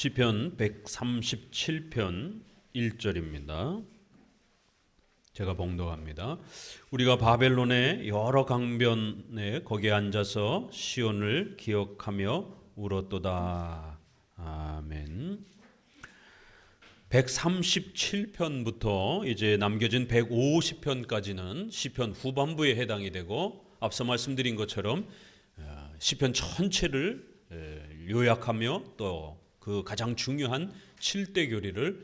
시편 137편 1절입니다. 제가 봉독합니다. 우리가 바벨론의 여러 강변에 거기에 앉아서 시온을 기억하며 울었도다. 아멘. 137편부터 이제 남겨진 150편까지는 시편 후반부에 해당이 되고, 앞서 말씀드린 것처럼 시편 전체를 요약하며 또 그 가장 중요한 7대 교리를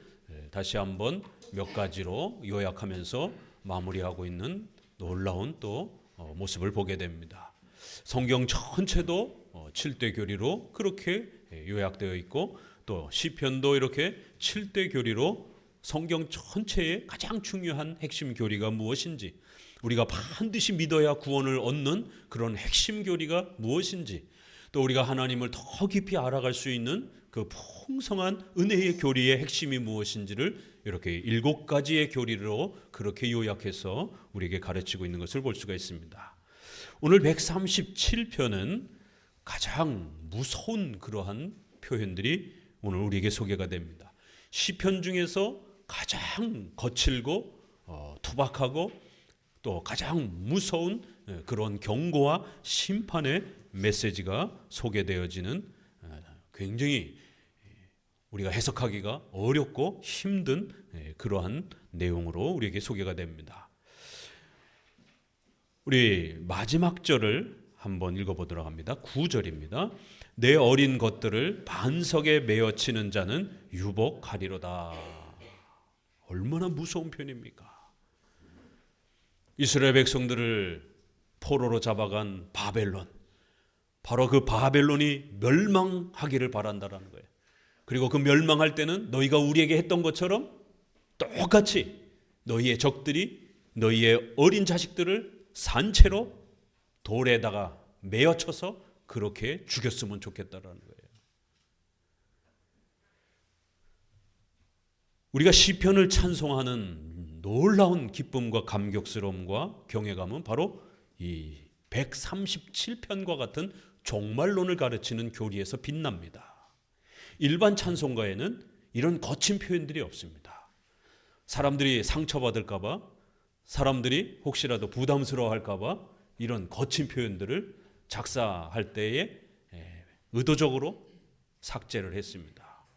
다시 한번 몇 가지로 요약하면서 마무리하고 있는 놀라운 또 모습을 보게 됩니다. 성경 전체도 7대 교리로 그렇게 요약되어 있고, 또 시편도 이렇게 7대 교리로 성경 전체의 가장 중요한 핵심 교리가 무엇인지, 우리가 반드시 믿어야 구원을 얻는 그런 핵심 교리가 무엇인지, 또 우리가 하나님을 더 깊이 알아갈 수 있는 그 풍성한 은혜의 교리의 핵심이 무엇인지를 이렇게 7가지의 교리로 그렇게 요약해서 우리에게 가르치고 있는 것을 볼 수가 있습니다. 오늘 137편은 가장 무서운 그러한 표현들이 오늘 우리에게 소개가 됩니다. 시편 중에서 가장 거칠고 투박하고 또 가장 무서운 그런 경고와 심판의 메시지가 소개되어지는 굉장히 우리가 해석하기가 어렵고 힘든 그러한 내용으로 우리에게 소개가 됩니다. 우리 마지막 절을 한번 읽어보도록 합니다. 9절입니다. 내 어린 것들을 반석에 메어치는 자는 유복하리로다. 얼마나 무서운 표현입니까? 이스라엘 백성들을 포로로 잡아간 바벨론, 바로 그 바벨론이 멸망하기를 바란다라는 거예요. 그리고 그 멸망할 때는 너희가 우리에게 했던 것처럼 똑같이 너희의 적들이 너희의 어린 자식들을 산채로 돌에다가 메어쳐서 그렇게 죽였으면 좋겠다라는 거예요. 우리가 시편을 찬송하는 놀라운 기쁨과 감격스러움과 경외감은 바로 이 137편과 같은 종말론을 가르치는 교리에서 빛납니다. 일반 찬송가에는 이런 거친 표현들이 없습니다. 사람들이 상처받을까 봐, 사람들이 혹시라도 부담스러워할까 봐 이런 거친 표현들을 작사할 때에 의도적으로 삭제를 했습니다.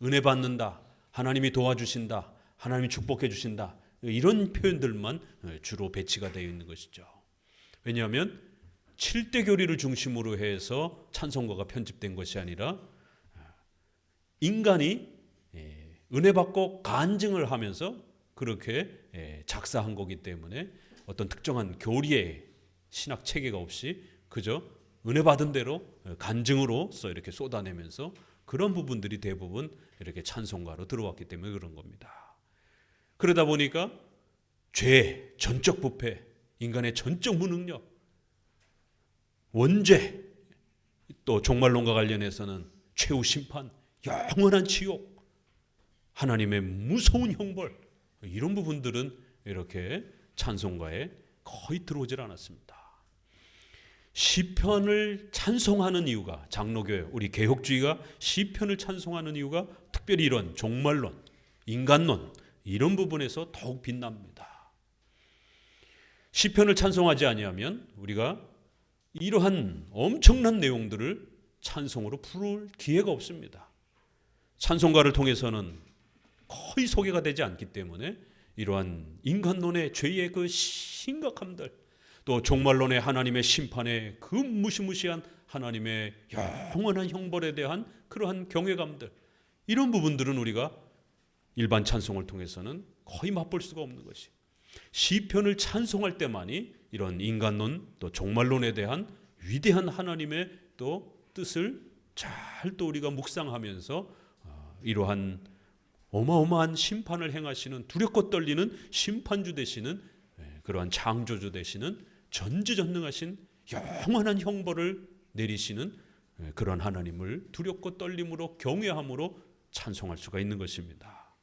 은혜 받는다, 하나님이 도와주신다, 하나님이 축복해 주신다, 이런 표현들만 주로 배치가 되어 있는 것이죠. 왜냐하면 7대 교리를 중심으로 해서 찬송가가 편집된 것이 아니라 인간이 은혜 받고 간증을 하면서 그렇게 작사한 거기 때문에 어떤 특정한 교리의 신학 체계가 없이 그저 은혜 받은 대로 간증으로서 이렇게 쏟아내면서 그런 부분들이 대부분 이렇게 찬송가로 들어왔기 때문에 그런 겁니다. 그러다 보니까 죄, 전적 부패, 인간의 전적 무능력, 원죄, 또 종말론과 관련해서는 최후 심판, 영원한 지옥, 하나님의 무서운 형벌, 이런 부분들은 이렇게 찬송가에 거의 들어오질 않았습니다. 시편을 찬송하는 이유가, 장로교회, 우리 개혁주의가 시편을 찬송하는 이유가 특별히 이런 종말론, 인간론, 이런 부분에서 더욱 빛납니다. 시편을 찬송하지 아니하면 우리가 이러한 엄청난 내용들을 찬송으로 부를 기회가 없습니다. 찬송가를 통해서는 거의 소개가 되지 않기 때문에 이러한 인간론의 죄의 그 심각함들, 또 종말론의 하나님의 심판의 그 무시무시한 하나님의 영원한 형벌에 대한 그러한 경외감들, 이런 부분들은 우리가 일반 찬송을 통해서는 거의 맛볼 수가 없는 것이, 시편을 찬송할 때만이 이런 인간론 또 종말론에 대한 위대한 하나님의 또 뜻을 잘 또 우리가 묵상하면서 이러한 어마어마한 심판을 행하시는, 두렵고 떨리는 심판주 되시는, 그러한 창조주 되시는, 전지전능하신 영원한 형벌을 내리시는 그런 하나님을 두렵고 떨림으로 경외함으로 찬송할 수가 있는 것입니다.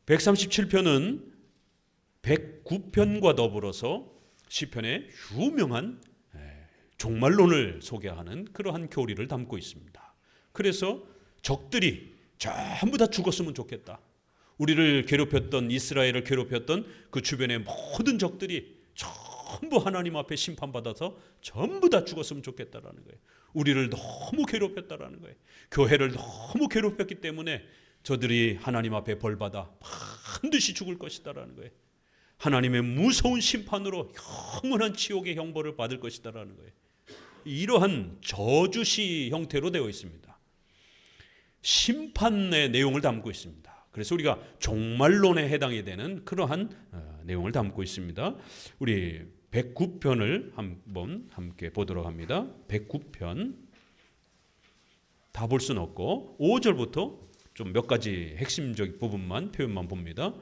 137편은 109편과 더불어서 시편의 유명한 종말론을 소개하는 그러한 교리를 담고 있습니다. 그래서 적들이 전부 다 죽었으면 좋겠다. 우리를 괴롭혔던, 이스라엘을 괴롭혔던 그 주변의 모든 적들이 전부 하나님 앞에 심판받아서 전부 다 죽었으면 좋겠다라는 거예요. 우리를 너무 괴롭혔다라는 거예요. 교회를 너무 괴롭혔기 때문에 저들이 하나님 앞에 벌받아 반드시 죽을 것이다라는 거예요. 하나님의 무서운 심판으로 영원한 지옥의 형벌을 받을 것이다라는 거예요. 이러한 저주시 형태로 되어 있습니다. 심판의 내용을 담고 있습니다. 그래서 우리가 종말론에 해당이 되는 그러한 내용을 담고 있습니다. 우리 109편을 한번 함께 보도록 합니다. 109편 다 볼 수는 없고 5절부터 좀 몇 가지 핵심적인 부분만 표현만 봅니다.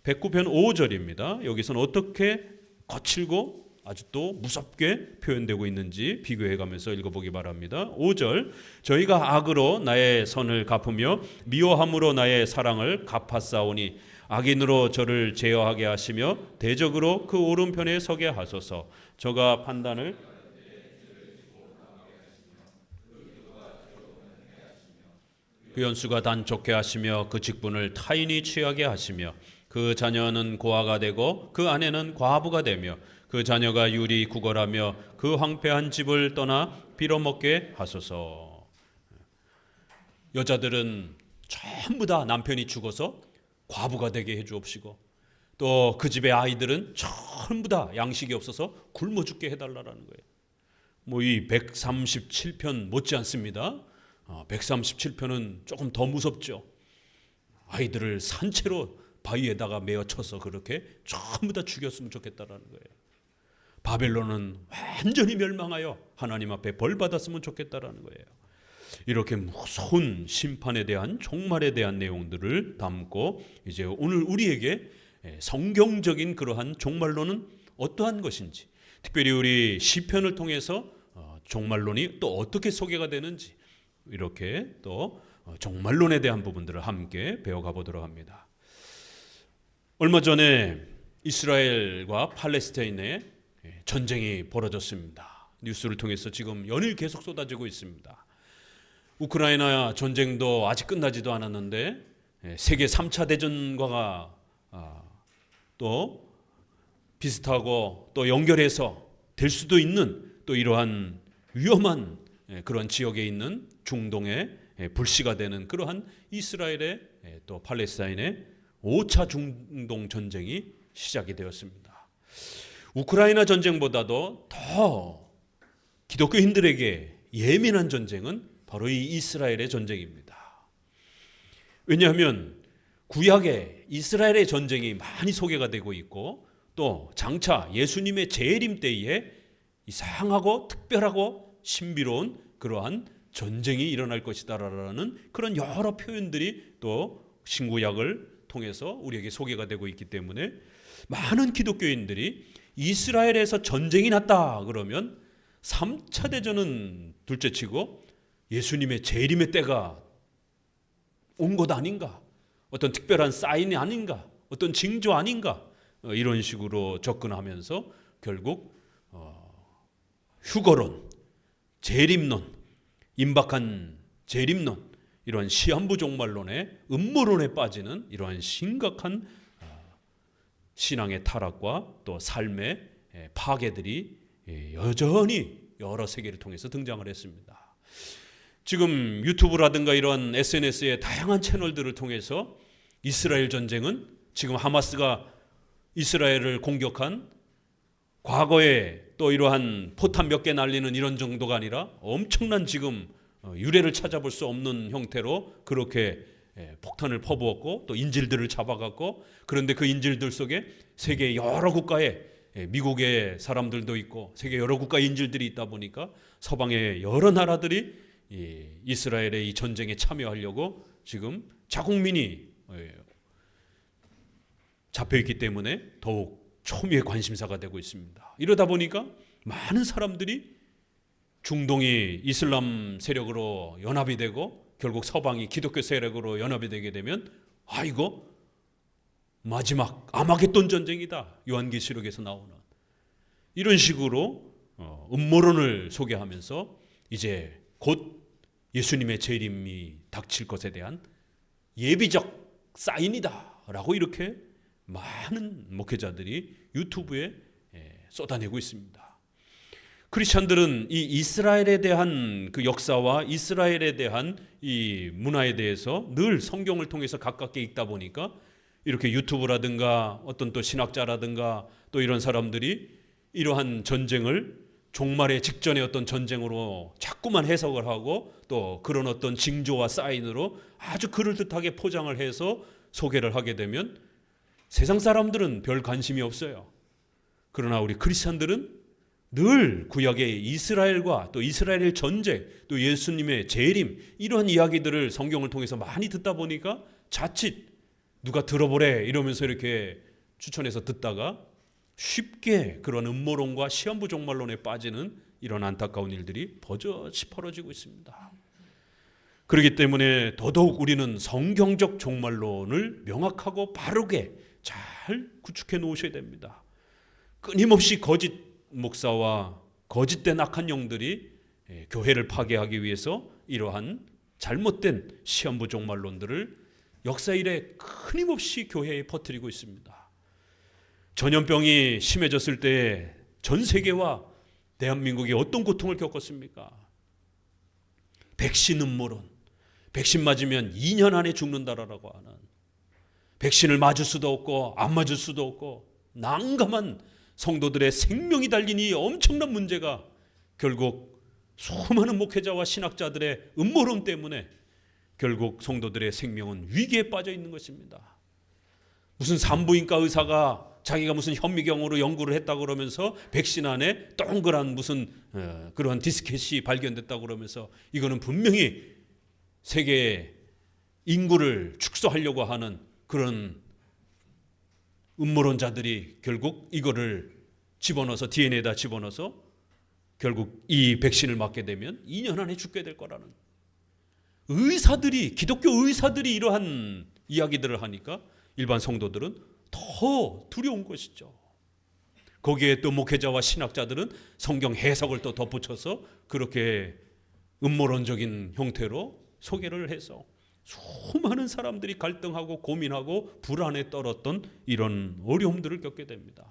109편 5절입니다. 여기서는 어떻게 거칠고 아주 또 무섭게 표현되고 있는지 비교해가면서 읽어보기 바랍니다. 5절 저희가 악으로 나의 선을 갚으며 미워함으로 나의 사랑을 갚았사오니 악인으로 저를 제어하게 하시며 대적으로 그 오른편에 서게 하소서. 저가 판단을 그 연수가 단촉해 하시며 그 직분을 타인이 취하게 하시며 그 자녀는 고아가 되고 그 아내는 과부가 되며 그 자녀가 유리 구걸하며 그 황폐한 집을 떠나 빌어먹게 하소서. 여자들은 전부 다 남편이 죽어서 과부가 되게 해주옵시고 또 그 집의 아이들은 전부 다 양식이 없어서 굶어 죽게 해달라는 거예요. 뭐 이 137편 못지 않습니다. 137편은 조금 더 무섭죠. 아이들을 산채로 바위에다가 메어 쳐서 그렇게 전부 다 죽였으면 좋겠다라는 거예요. 바벨론은 완전히 멸망하여 하나님 앞에 벌 받았으면 좋겠다라는 거예요. 이렇게 무서운 심판에 대한 종말에 대한 내용들을 담고 이제 오늘 우리에게 성경적인 그러한 종말론은 어떠한 것인지, 특별히 우리 시편을 통해서 종말론이 또 어떻게 소개가 되는지 이렇게 또 종말론에 대한 부분들을 함께 배워가 보도록 합니다. 얼마 전에 이스라엘과 팔레스타인의 전쟁이 벌어졌습니다. 뉴스를 통해서 지금 연일 계속 쏟아지고 있습니다. 우크라이나 전쟁도 아직 끝나지도 않았는데 세계 3차 대전과 또 비슷하고 또 연결해서 될 수도 있는 또 이러한 위험한 그런 지역에 있는 중동의 불씨가 되는 그러한 이스라엘의 또 팔레스타인의 5차 중동 전쟁이 시작이 되었습니다. 우크라이나 전쟁보다도 더 기독교인들에게 예민한 전쟁은 바로 이 이스라엘의 전쟁입니다. 왜냐하면 구약에 이스라엘의 전쟁이 많이 소개가 되고 있고 또 장차 예수님의 재림 때에 이상하고 특별하고 신비로운 그러한 전쟁이 일어날 것이다라는 그런 여러 표현들이 또 신구약을 통해서 우리에게 소개가 되고 있기 때문에 많은 기독교인들이 이스라엘에서 전쟁이 났다 그러면 3차 대전은 둘째치고 예수님의 재림의 때가 온 것 아닌가, 어떤 특별한 사인이 아닌가, 어떤 징조 아닌가, 이런 식으로 접근하면서 결국 휴거론, 재림론, 임박한 재림론, 이런 시한부 종말론의 음모론에 빠지는 이러한 심각한 신앙의 타락과 또 삶의 파괴들이 여전히 여러 세계를 통해서 등장을 했습니다. 지금 유튜브라든가 이런 SNS의 다양한 채널들을 통해서 이스라엘 전쟁은 지금 하마스가 이스라엘을 공격한 과거에 또 이러한 포탄 몇 개 날리는 이런 정도가 아니라 엄청난 지금 유례를 찾아볼 수 없는 형태로 그렇게 폭탄을 퍼부었고 또 인질들을 잡아갔고, 그런데 그 인질들 속에 세계 여러 국가에 미국의 사람들도 있고 세계 여러 국가의 인질들이 있다 보니까 서방의 여러 나라들이 이스라엘의 이 전쟁에 참여하려고 지금 자국민이 잡혀있기 때문에 더욱 초미의 관심사가 되고 있습니다. 이러다 보니까 많은 사람들이 중동이 이슬람 세력으로 연합이 되고 결국 서방이 기독교 세력으로 연합이 되게 되면 이거 마지막 아마겟돈 전쟁이다, 요한계시록에서 나오는 이런 식으로 음모론을 소개하면서 이제 곧 예수님의 재림이 닥칠 것에 대한 예비적 사인이다 라고 이렇게 많은 목회자들이 유튜브에 쏟아내고 있습니다. 크리스찬들은 이 이스라엘에 대한 그 역사와 이스라엘에 대한 이 문화에 대해서 늘 성경을 통해서 가깝게 읽다 보니까 이렇게 유튜브라든가 어떤 또 신학자라든가 또 이런 사람들이 이러한 전쟁을 종말의 직전의 어떤 전쟁으로 자꾸만 해석을 하고 또 그런 어떤 징조와 사인으로 아주 그럴듯하게 포장을 해서 소개를 하게 되면 세상 사람들은 별 관심이 없어요. 그러나 우리 크리스찬들은 늘 구약의 이스라엘과 또 이스라엘 전쟁 또 예수님의 재림 이러한 이야기들을 성경을 통해서 많이 듣다 보니까 자칫 누가 들어보래 이러면서 이렇게 추천해서 듣다가 쉽게 그런 음모론과 시한부 종말론에 빠지는 이런 안타까운 일들이 버젓이 벌어지고 있습니다. 그렇기 때문에 더더욱 우리는 성경적 종말론을 명확하고 바르게 잘 구축해 놓으셔야 됩니다. 끊임없이 거짓 목사와 거짓된 악한 영들이 교회를 파괴하기 위해서 이러한 잘못된 시한부 종말론들을 역사 이래 끊임없이 교회에 퍼뜨리고 있습니다. 전염병이 심해졌을 때 전 세계와 대한민국이 어떤 고통을 겪었습니까? 백신 음모론, 백신 맞으면 2년 안에 죽는다라고 하는, 백신을 맞을 수도 없고 안 맞을 수도 없고 난감한 성도들의 생명이 달린 이 엄청난 문제가 결국 수많은 목회자와 신학자들의 음모론 때문에 결국 성도들의 생명은 위기에 빠져 있는 것입니다. 무슨 산부인과 의사가 자기가 무슨 현미경으로 연구를 했다고 그러면서 백신 안에 동그란 무슨 그런 디스켓이 발견됐다고 그러면서 이거는 분명히 세계의 인구를 축소하려고 하는 그런 음모론자들이 결국 이거를 집어넣어서 DNA에다 집어넣어서 결국 이 백신을 맞게 되면 2년 안에 죽게 될 거라는, 의사들이, 기독교 의사들이 이러한 이야기들을 하니까 일반 성도들은 더 두려운 것이죠. 거기에 또 목회자와 신학자들은 성경 해석을 또 덧붙여서 그렇게 음모론적인 형태로 소개를 해서 수많은 사람들이 갈등하고 고민하고 불안에 떨었던 이런 어려움들을 겪게 됩니다.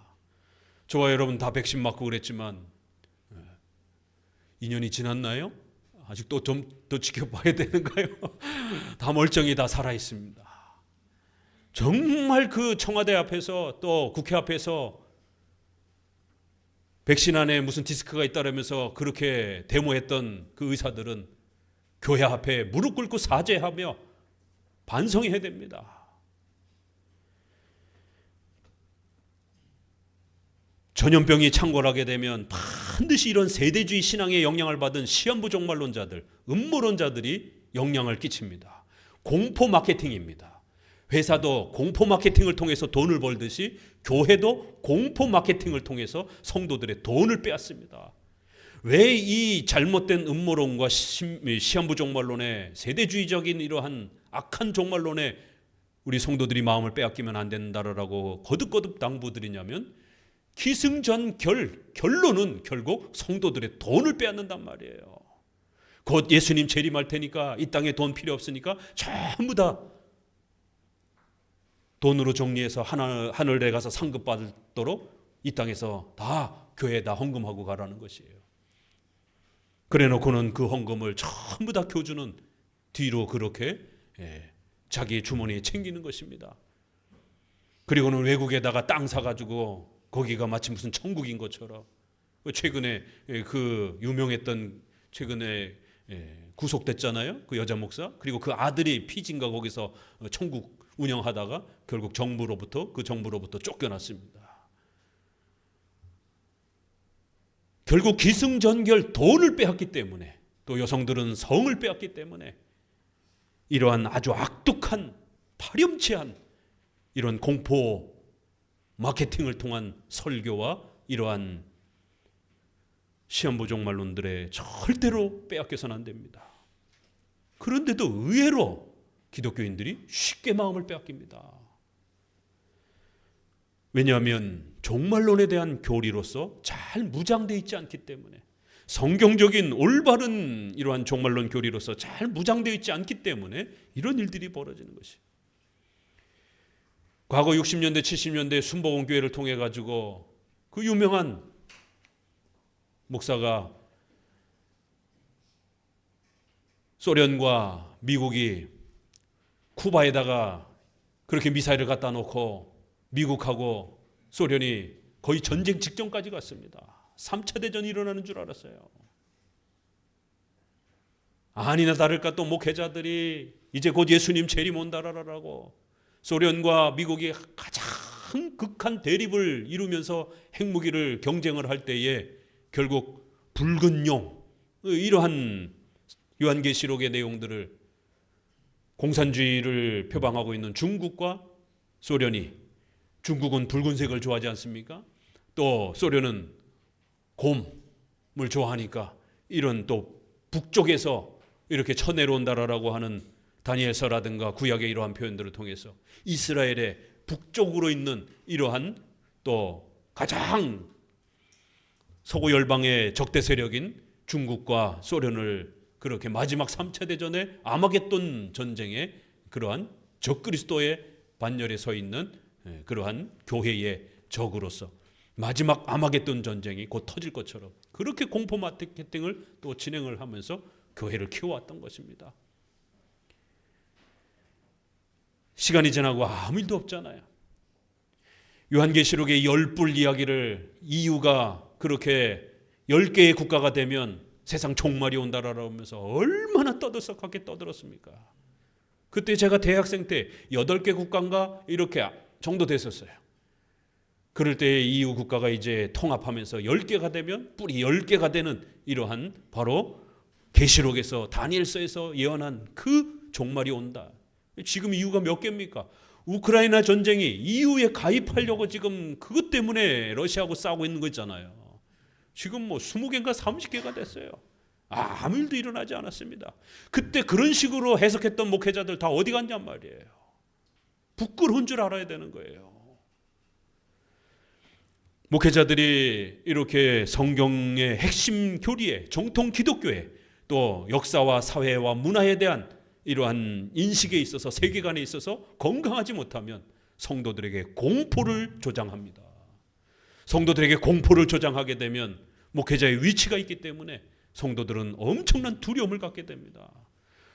저와 여러분 다 백신 맞고 그랬지만 2년이 지났나요? 아직도 좀 더 지켜봐야 되는가요? 다 멀쩡히 다 살아있습니다. 정말 그 청와대 앞에서 또 국회 앞에서 백신 안에 무슨 디스크가 있다라면서 그렇게 데모했던 그 의사들은 교회 앞에 무릎 꿇고 사죄하며 반성해야 됩니다. 전염병이 창궐하게 되면 반드시 이런 세대주의 신앙의 영향을 받은 시한부 종말론자들, 음모론자들이 영향을 끼칩니다. 공포 마케팅입니다. 회사도 공포 마케팅을 통해서 돈을 벌듯이 교회도 공포 마케팅을 통해서 성도들의 돈을 빼앗습니다. 왜 이 잘못된 음모론과 시한부 종말론의 세대주의적인 이러한 악한 종말론에 우리 성도들이 마음을 빼앗기면 안 된다라고 거듭거듭 당부드리냐면 결론은 결국 성도들의 돈을 빼앗는단 말이에요. 곧 예수님 재림할 테니까 이 땅에 돈 필요 없으니까 전부 다 돈으로 정리해서 하늘에 가서 상급 받도록 이 땅에서 다 교회에다 헌금하고 가라는 것이에요. 그래 놓고는 그 헌금을 전부 다 교주는 뒤로 그렇게 자기 주머니에 챙기는 것입니다. 그리고는 외국에다가 땅 사가지고 거기가 마치 무슨 천국인 것처럼, 최근에 그 유명했던 최근에 구속됐잖아요. 그 여자 목사. 그리고 그 아들이 피진가 거기서 천국 운영하다가 결국 정부로부터 쫓겨났습니다. 결국 기승전결 돈을 빼앗기 때문에, 또 여성들은 성을 빼앗기 때문에 이러한 아주 악독한 파렴치한 이런 공포 마케팅을 통한 설교와 이러한 시한부 종말론들의 절대로 빼앗겨서는 안 됩니다. 그런데도 의외로 기독교인들이 쉽게 마음을 빼앗깁니다. 왜냐하면 종말론에 대한 교리로서 잘 무장되어 있지 않기 때문에, 성경적인 올바른 이러한 종말론 교리로서 잘 무장되어 있지 않기 때문에 이런 일들이 벌어지는 것이. 과거 60년대 70년대 순복음교회를 통해 가지고 그 유명한 목사가 소련과 미국이 쿠바에다가 그렇게 미사일을 갖다 놓고 미국하고 소련이 거의 전쟁 직전까지 갔습니다. 3차 대전이 일어나는 줄 알았어요. 아니나 다를까 또 목회자들이 이제 곧 예수님 재림 온다라고 소련과 미국이 가장 극한 대립을 이루면서 핵무기를 경쟁을 할 때에 결국 붉은 용, 이러한 요한계시록의 내용들을 공산주의를 표방하고 있는 중국과 소련이, 중국은 붉은색을 좋아하지 않습니까? 또 소련은 곰을 좋아하니까 이런 또 북쪽에서 이렇게 쳐내려온다라고 하는 다니엘서라든가 구약의 이러한 표현들을 통해서 이스라엘의 북쪽으로 있는 이러한 또 가장 서구 열방의 적대 세력인 중국과 소련을 그렇게 마지막 3차 대전의 아마겟돈 전쟁의 그러한 적그리스도의 반열에 서 있는 그러한 교회의 적으로서 마지막 아마겟돈 전쟁이 곧 터질 것처럼 그렇게 공포 마케팅을 또 진행을 하면서 교회를 키워왔던 것입니다. 시간이 지나고 아무 일도 없잖아요. 요한계시록의 10뿔 이야기를 이유가 그렇게 10개의 국가가 되면 세상 종말이 온다라고 하면서 얼마나 떠들썩하게 떠들었습니까? 그때 제가 대학생 때 8개 국가인가 이렇게 정도 됐었어요. 그럴 때 EU 국가가 이제 통합하면서 10개가 되면 뿔이 10개가 되는 이러한 바로 계시록에서 다니엘서에서 예언한 그 종말이 온다. 지금 EU가 몇 개입니까? 우크라이나 전쟁이 EU에 가입하려고 지금 그것 때문에 러시아하고 싸우고 있는 거 있잖아요. 지금 뭐 20개인가 30개가 됐어요. 아무 일도 일어나지 않았습니다. 그때 그런 식으로 해석했던 목회자들 다 어디 갔냔 말이에요. 부끄러운 줄 알아야 되는 거예요. 목회자들이 이렇게 성경의 핵심 교리에, 정통 기독교에, 또 역사와 사회와 문화에 대한 이러한 인식에 있어서, 세계관에 있어서 건강하지 못하면 성도들에게 공포를 조장합니다. 성도들에게 공포를 조장하게 되면 목회자의 위치가 있기 때문에 성도들은 엄청난 두려움을 갖게 됩니다.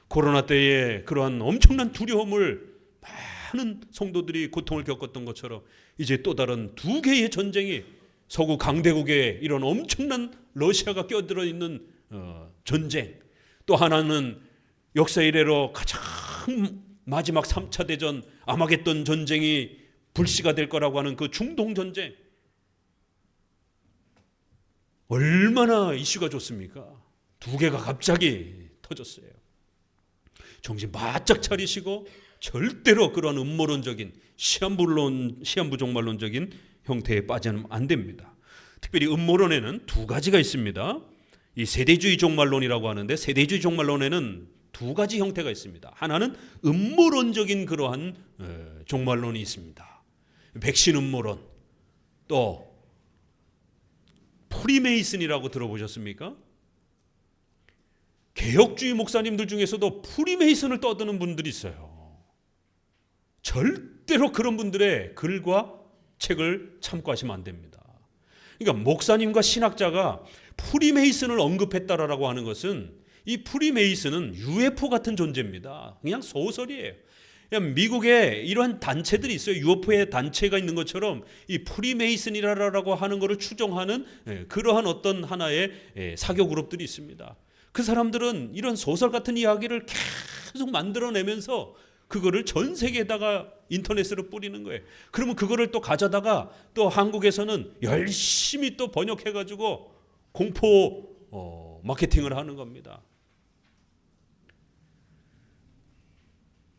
코로나 때에 그러한 엄청난 두려움을 많은 성도들이 고통을 겪었던 것처럼 이제 또 다른 2개의 전쟁이 서구 강대국의 이런 엄청난 러시아가 껴들어 있는 전쟁, 또 하나는 역사 이래로 가장 마지막 3차 대전 아마겟돈 전쟁이 불씨가 될 거라고 하는 그 중동 전쟁, 얼마나 이슈가 좋습니까? 2개가 갑자기 터졌어요. 정신 바짝 차리시고 절대로 그런 음모론적인 시한부 종말론적인 형태에 빠지면 안 됩니다. 특별히 음모론에는 2가지가 있습니다. 이 세대주의 종말론이라고 하는데 세대주의 종말론에는 2가지 형태가 있습니다. 하나는 음모론적인 그러한 종말론이 있습니다. 백신 음모론, 또 프리메이슨이라고 들어보셨습니까? 개혁주의 목사님들 중에서도 프리메이슨을 떠드는 분들이 있어요. 절대로 그런 분들의 글과 책을 참고하시면 안 됩니다. 그러니까 목사님과 신학자가 프리메이슨을 언급했다라고 하는 것은 이 프리메이슨은 UFO 같은 존재입니다. 그냥 소설이에요. 그냥 미국에 이러한 단체들이 있어요. UFO의 단체가 있는 것처럼 이 프리메이슨이라고 하는 것을 추종하는 그러한 어떤 하나의 사교 그룹들이 있습니다. 그 사람들은 이런 소설 같은 이야기를 계속 만들어내면서 그거를 전 세계에다가 인터넷으로 뿌리는 거예요. 그러면 그거를 또 가져다가 또 한국에서는 열심히 또 번역해가지고 공포 마케팅을 하는 겁니다.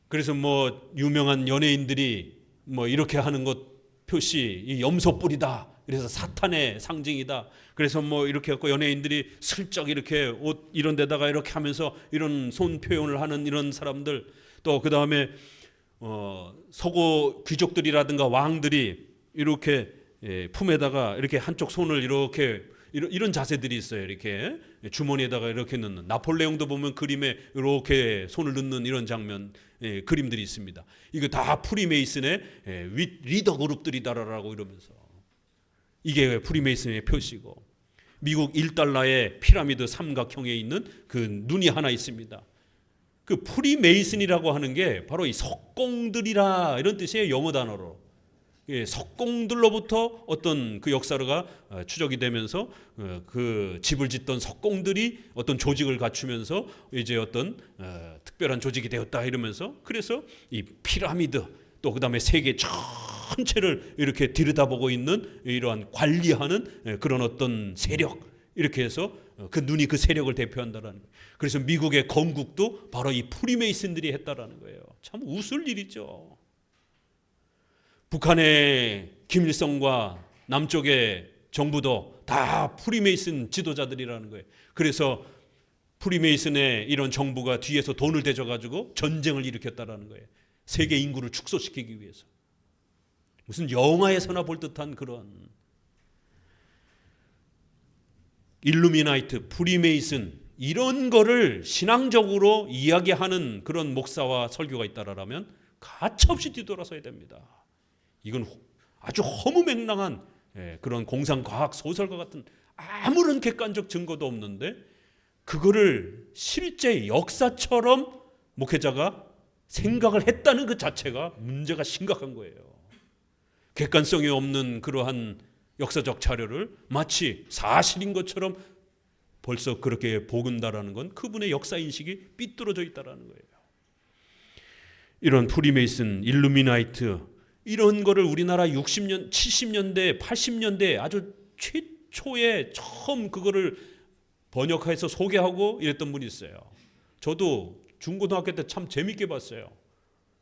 그래서 뭐 유명한 연예인들이 뭐 이렇게 하는 것 표시 이 염소 뿔이다. 그래서 사탄의 상징이다. 그래서 뭐 이렇게 해서 연예인들이 슬쩍 이렇게 옷 이런 데다가 이렇게 하면서 이런 손 표현을 하는 이런 사람들, 또 그 다음에 서구 귀족들이라든가 왕들이 이렇게 품에다가 이렇게 한쪽 손을 이렇게 이런 자세들이 있어요. 이렇게 주머니에다가 이렇게 넣는, 나폴레옹도 보면 그림에 이렇게 손을 넣는 이런 장면, 그림들이 있습니다. 이거 다 프리메이슨의 리더 그룹들이다라고 이러면서, 이게 프리메이슨의 표시고, 미국 1달러의 피라미드 삼각형에 있는 그 눈이 하나 있습니다. 그 프리메이슨이라고 하는 게 바로 이 석공들이라 이런 뜻이에요. 영어 단어로. 석공들로부터 어떤 그 역사가 추적이 되면서 그 집을 짓던 석공들이 어떤 조직을 갖추면서 이제 어떤 특별한 조직이 되었다 이러면서, 그래서 이 피라미드, 또 그다음에 세계 전체를 이렇게 들여다보고 있는 이러한 관리하는 그런 어떤 세력, 이렇게 해서 그 눈이 그 세력을 대표한다라는 거예요. 그래서 미국의 건국도 바로 이 프리메이슨들이 했다라는 거예요. 참 웃을 일이죠. 북한의 김일성과 남쪽의 정부도 다 프리메이슨 지도자들이라는 거예요. 그래서 프리메이슨의 이런 정부가 뒤에서 돈을 대줘가지고 전쟁을 일으켰다라는 거예요. 세계 인구를 축소시키기 위해서. 무슨 영화에서나 볼 듯한 그런 일루미나이트, 프리메이슨, 이런 거를 신앙적으로 이야기하는 그런 목사와 설교가 있다라면 가차없이 뒤돌아서야 됩니다. 이건 아주 허무맹랑한 그런 공상과학 소설과 같은 아무런 객관적 증거도 없는데, 그거를 실제 역사처럼 목회자가 생각을 했다는 그 자체가 문제가 심각한 거예요. 객관성이 없는 그러한 역사적 자료를 마치 사실인 것처럼 벌써 그렇게 보근다라는 건 그분의 역사인식이 삐뚤어져 있다는 거예요. 이런 프리메이슨, 일루미나이트, 이런 거를 우리나라 60년, 70년대, 80년대 아주 최초에 처음 그거를 번역해서 소개하고 이랬던 분이 있어요. 저도 중고등학교 때 참 재밌게 봤어요.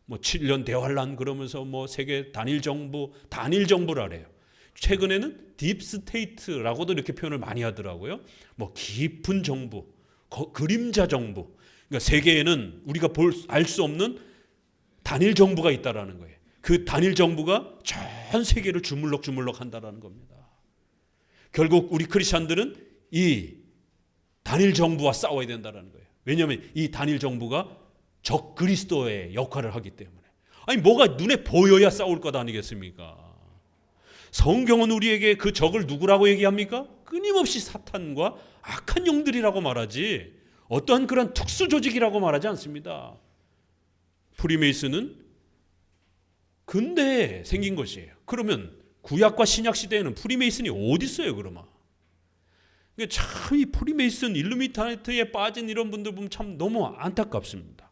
뭐 7년 대환란 그러면서 뭐 세계 단일 정부라래요. 최근에는 딥스테이트라고도 이렇게 표현을 많이 하더라고요. 뭐 깊은 정부, 그림자 정부. 그러니까 세계에는 우리가 알 수 없는 단일 정부가 있다라는 거예요. 그 단일 정부가 전 세계를 주물럭 한다라는 겁니다. 결국 우리 크리스천들은 이 단일 정부와 싸워야 된다라는 거예요. 왜냐하면 이 단일 정부가 적 그리스도의 역할을 하기 때문에. 아니 뭐가 눈에 보여야 싸울 것 아니겠습니까? 성경은 우리에게 그 적을 누구라고 얘기합니까? 끊임없이 사탄과 악한 영들이라고 말하지 어떠한 그런 특수 조직이라고 말하지 않습니다. 프리메이슨은 근대에 생긴 것이에요. 그러면 구약과 신약 시대에는 프리메이슨이 어디 있어요, 그러면? 참 이 프리메이슨, 일루미나이트에 빠진 이런 분들 보면 참 너무 안타깝습니다.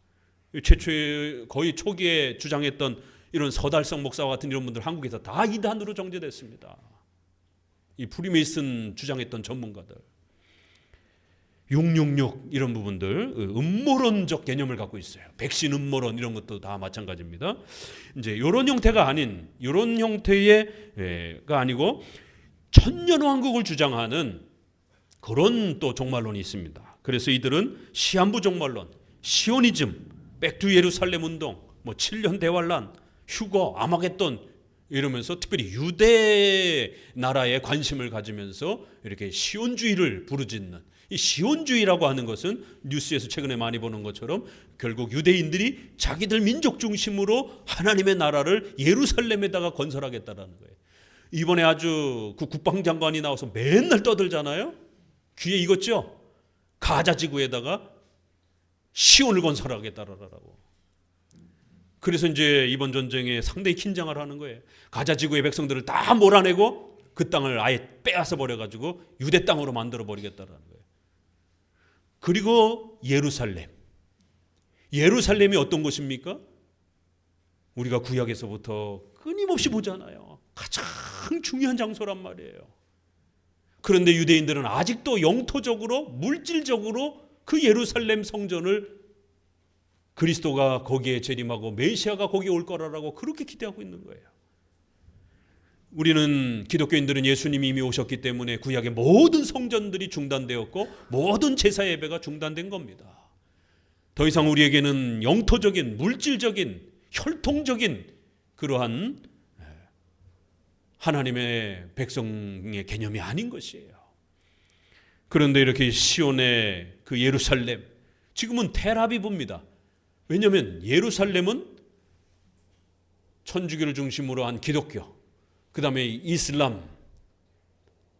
최초에 거의 초기에 주장했던 이런 서달성 목사와 같은 이런 분들 한국에서 다 이단으로 정죄됐습니다. 이 프리메이슨 주장했던 전문가들. 666 이런 부분들 음모론적 개념을 갖고 있어요. 백신 음모론 이런 것도 다 마찬가지입니다. 이제 이런 형태가 아닌, 이런 형태가 아니고 천년왕국을 주장하는 그런 또 종말론이 있습니다. 그래서 이들은 시한부 종말론, 시오니즘, 백투 예루살렘 운동, 뭐 7년 대환란, 휴거, 아마겟돈 이러면서 특별히 유대 나라에 관심을 가지면서 이렇게 시온주의를 부르짖는, 이 시온주의라고 하는 것은 뉴스에서 최근에 많이 보는 것처럼 결국 유대인들이 자기들 민족 중심으로 하나님의 나라를 예루살렘에다가 건설하겠다라는 거예요. 이번에 아주 그 국방장관이 나와서 맨날 떠들잖아요. 귀에 익었죠? 가자 지구에다가 시온을 건설하겠다라고. 그래서 이제 이번 전쟁에 상당히 긴장을 하는 거예요. 가자 지구의 백성들을 다 몰아내고 그 땅을 아예 빼앗아 버려가지고 유대 땅으로 만들어 버리겠다라는 거예요. 그리고 예루살렘이 어떤 곳입니까? 우리가 구약에서부터 끊임없이 보잖아요. 가장 중요한 장소란 말이에요. 그런데 유대인들은 아직도 영토적으로, 물질적으로 그 예루살렘 성전을 그리스도가 거기에 재림하고 메시아가 거기에 올 거라고 그렇게 기대하고 있는 거예요. 우리는 기독교인들은 예수님이 이미 오셨기 때문에 구약의 모든 성전들이 중단되었고 모든 제사 예배가 중단된 겁니다. 더 이상 우리에게는 영토적인, 물질적인, 혈통적인 그러한 하나님의 백성의 개념이 아닌 것이에요. 그런데 이렇게 시온의 그 예루살렘, 지금은 텔아비브입니다. 왜냐하면 예루살렘은 천주교를 중심으로 한 기독교, 그 다음에 이슬람,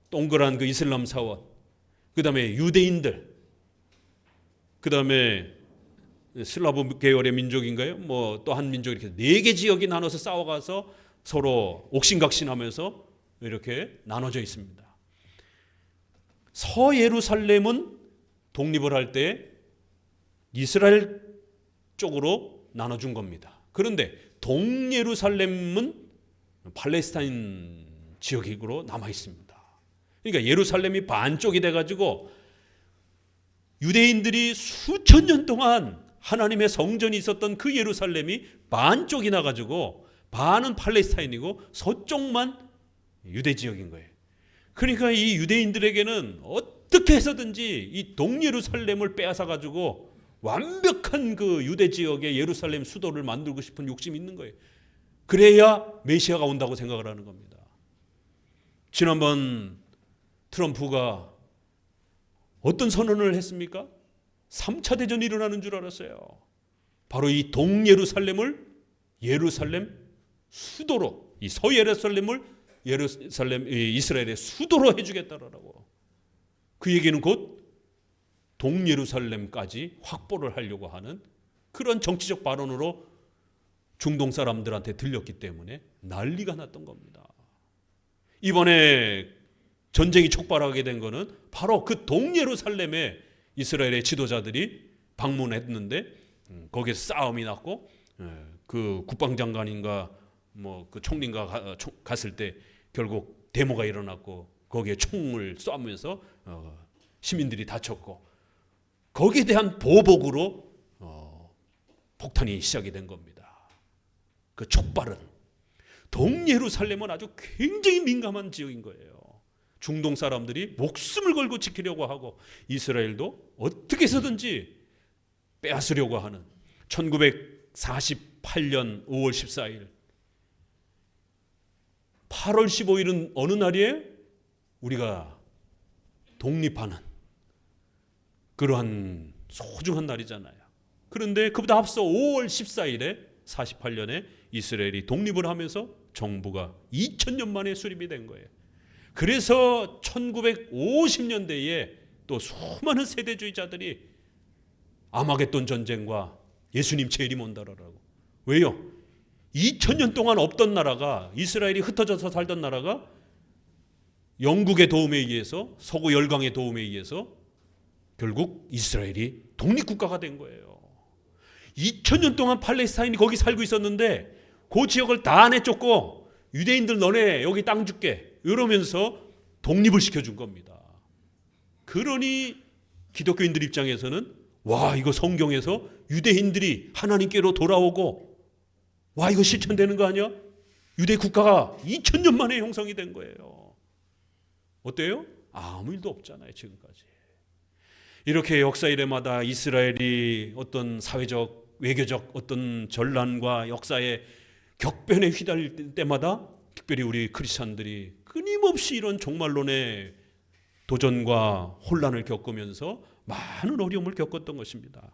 동그란 그 이슬람 사원, 그 다음에 유대인들, 그 다음에 슬라브 계열의 민족인가요? 뭐 또 한 민족, 이렇게 4개 지역이 나눠서 싸워가서 서로 옥신각신하면서 이렇게 나눠져 있습니다. 서예루살렘은 독립을 할 때 이스라엘 쪽으로 나눠준 겁니다. 그런데 동예루살렘은 팔레스타인 지역으로 남아 있습니다. 그러니까 예루살렘이 반쪽이 돼가지고 유대인들이 수천 년 동안 하나님의 성전이 있었던 그 예루살렘이 반쪽이 나가지고 반은 팔레스타인이고 서쪽만 유대 지역인 거예요. 그러니까 이 유대인들에게는 어떻게 해서든지 이 동예루살렘을 빼앗아가지고 완벽한 그 유대 지역의 예루살렘 수도를 만들고 싶은 욕심이 있는 거예요. 그래야 메시아가 온다고 생각을 하는 겁니다. 지난번 트럼프가 어떤 선언을 했습니까? 3차 대전이 일어나는 줄 알았어요. 바로 이 동예루살렘을 예루살렘 수도로, 이 서예루살렘을 이스라엘의 수도로 해주겠다라고. 그 얘기는 곧 동예루살렘까지 확보를 하려고 하는 그런 정치적 발언으로 중동 사람들한테 들렸기 때문에 난리가 났던 겁니다. 이번에 전쟁이 촉발하게 된 것은 바로 그 동예루살렘에 이스라엘의 지도자들이 방문했는데 거기서 싸움이 났고, 그 국방장관인가 뭐 그 총리인가 갔을 때 결국 데모가 일어났고 거기에 총을 쏘면서 시민들이 다쳤고, 거기에 대한 보복으로 폭탄이 시작이 된 겁니다. 그 촉발은. 동예루살렘은 아주 굉장히 민감한 지역인 거예요. 중동 사람들이 목숨을 걸고 지키려고 하고 이스라엘도 어떻게 해서든지 빼앗으려고 하는 1948년 5월 14일 8월 15일은 어느 날이에요? 우리가 독립하는 그러한 소중한 날이잖아요. 그런데 그보다 앞서 5월 14일에 48년에 이스라엘이 독립을 하면서 정부가 2000년 만에 수립이 된 거예요. 그래서 1950년대에 또 수많은 세대주의자들이 아마겟돈 전쟁과 예수님 재림 온다라고. 왜요? 2000년 동안 없던 나라가, 이스라엘이 흩어져서 살던 나라가 영국의 도움에 의해서, 서구 열강의 도움에 의해서 결국 이스라엘이 독립국가가 된 거예요. 2000년 동안 팔레스타인이 거기 살고 있었는데 그 지역을 다 내쫓고 유대인들 너네 여기 땅 줄게 이러면서 독립을 시켜준 겁니다. 그러니 기독교인들 입장에서는 와, 이거 성경에서 유대인들이 하나님께로 돌아오고 와, 이거 실천되는 거 아니야? 유대 국가가 2000년 만에 형성이 된 거예요. 어때요? 아무 일도 없잖아요, 지금까지. 이렇게 역사 이래마다 이스라엘이 어떤 사회적, 외교적 어떤 전란과 역사의 격변에 휘달릴 때마다 특별히 우리 크리스찬들이 끊임없이 이런 종말론의 도전과 혼란을 겪으면서 많은 어려움을 겪었던 것입니다.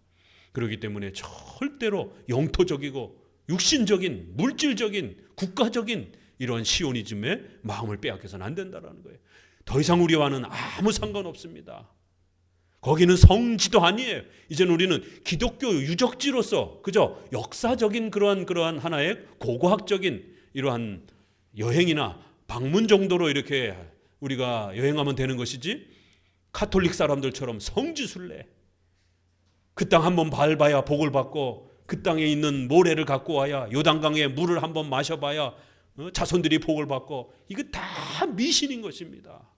그렇기 때문에 절대로 영토적이고 육신적인, 물질적인, 국가적인 이런 시오니즘에 마음을 빼앗겨서는 안 된다는 거예요. 더 이상 우리와는 아무 상관없습니다. 거기는 성지도 아니에요. 이제는 우리는 기독교 유적지로서 그저 역사적인 그러한 하나의 고고학적인 이러한 여행이나 방문 정도로 이렇게 우리가 여행하면 되는 것이지, 카톨릭 사람들처럼 성지순례, 그 땅 한번 밟아야 복을 받고 그 땅에 있는 모래를 갖고 와야 요단강의 물을 한번 마셔봐야 자손들이 복을 받고, 이거 다 미신인 것입니다.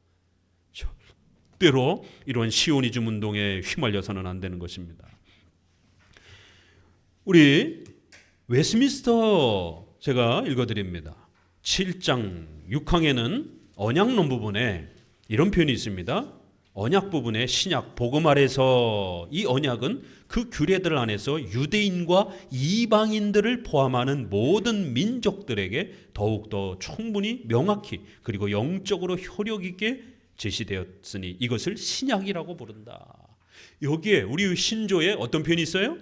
절대로 이런 시오니즘 운동에 휘말려서는 안 되는 것입니다. 우리 웨스민스터 제가 읽어드립니다. 7장 6항에는 언약론 부분에 이런 표현이 있습니다. 언약 부분에 신약 복음 아래서 이 언약은 그 규례들 안에서 유대인과 이방인들을 포함하는 모든 민족들에게 더욱더 충분히 명확히 그리고 영적으로 효력 있게 제시되었으니 이것을 신약이라고 부른다. 여기에 우리 신조에 어떤 표현이 있어요?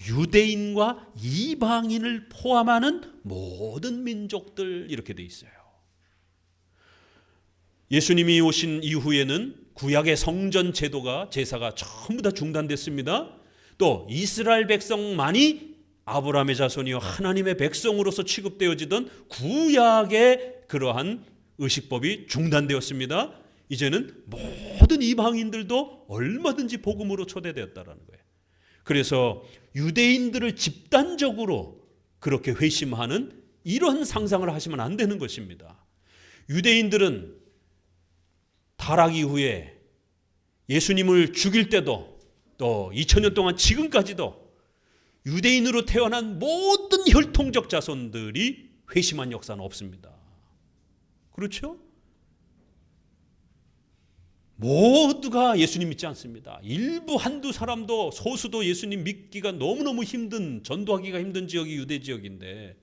유대인과 이방인을 포함하는 모든 민족들, 이렇게 돼 있어요. 예수님이 오신 이후에는 구약의 성전 제도가, 제사가 전부 다 중단됐습니다. 또 이스라엘 백성만이 아브라함의 자손이요 하나님의 백성으로서 취급되어지던 구약의 그러한 의식법이 중단되었습니다. 이제는 모든 이방인들도 얼마든지 복음으로 초대되었다라는 거예요. 그래서 유대인들을 집단적으로 그렇게 회심하는 이런 상상을 하시면 안 되는 것입니다. 유대인들은 타락 이후에 예수님을 죽일 때도 또 2000년 동안 지금까지도 유대인으로 태어난 모든 혈통적 자손들이 회심한 역사는 없습니다. 그렇죠? 모두가 예수님 믿지 않습니다. 일부 한두 사람도, 소수도 예수님 믿기가 너무너무 힘든, 전도하기가 힘든 지역이 유대 지역인데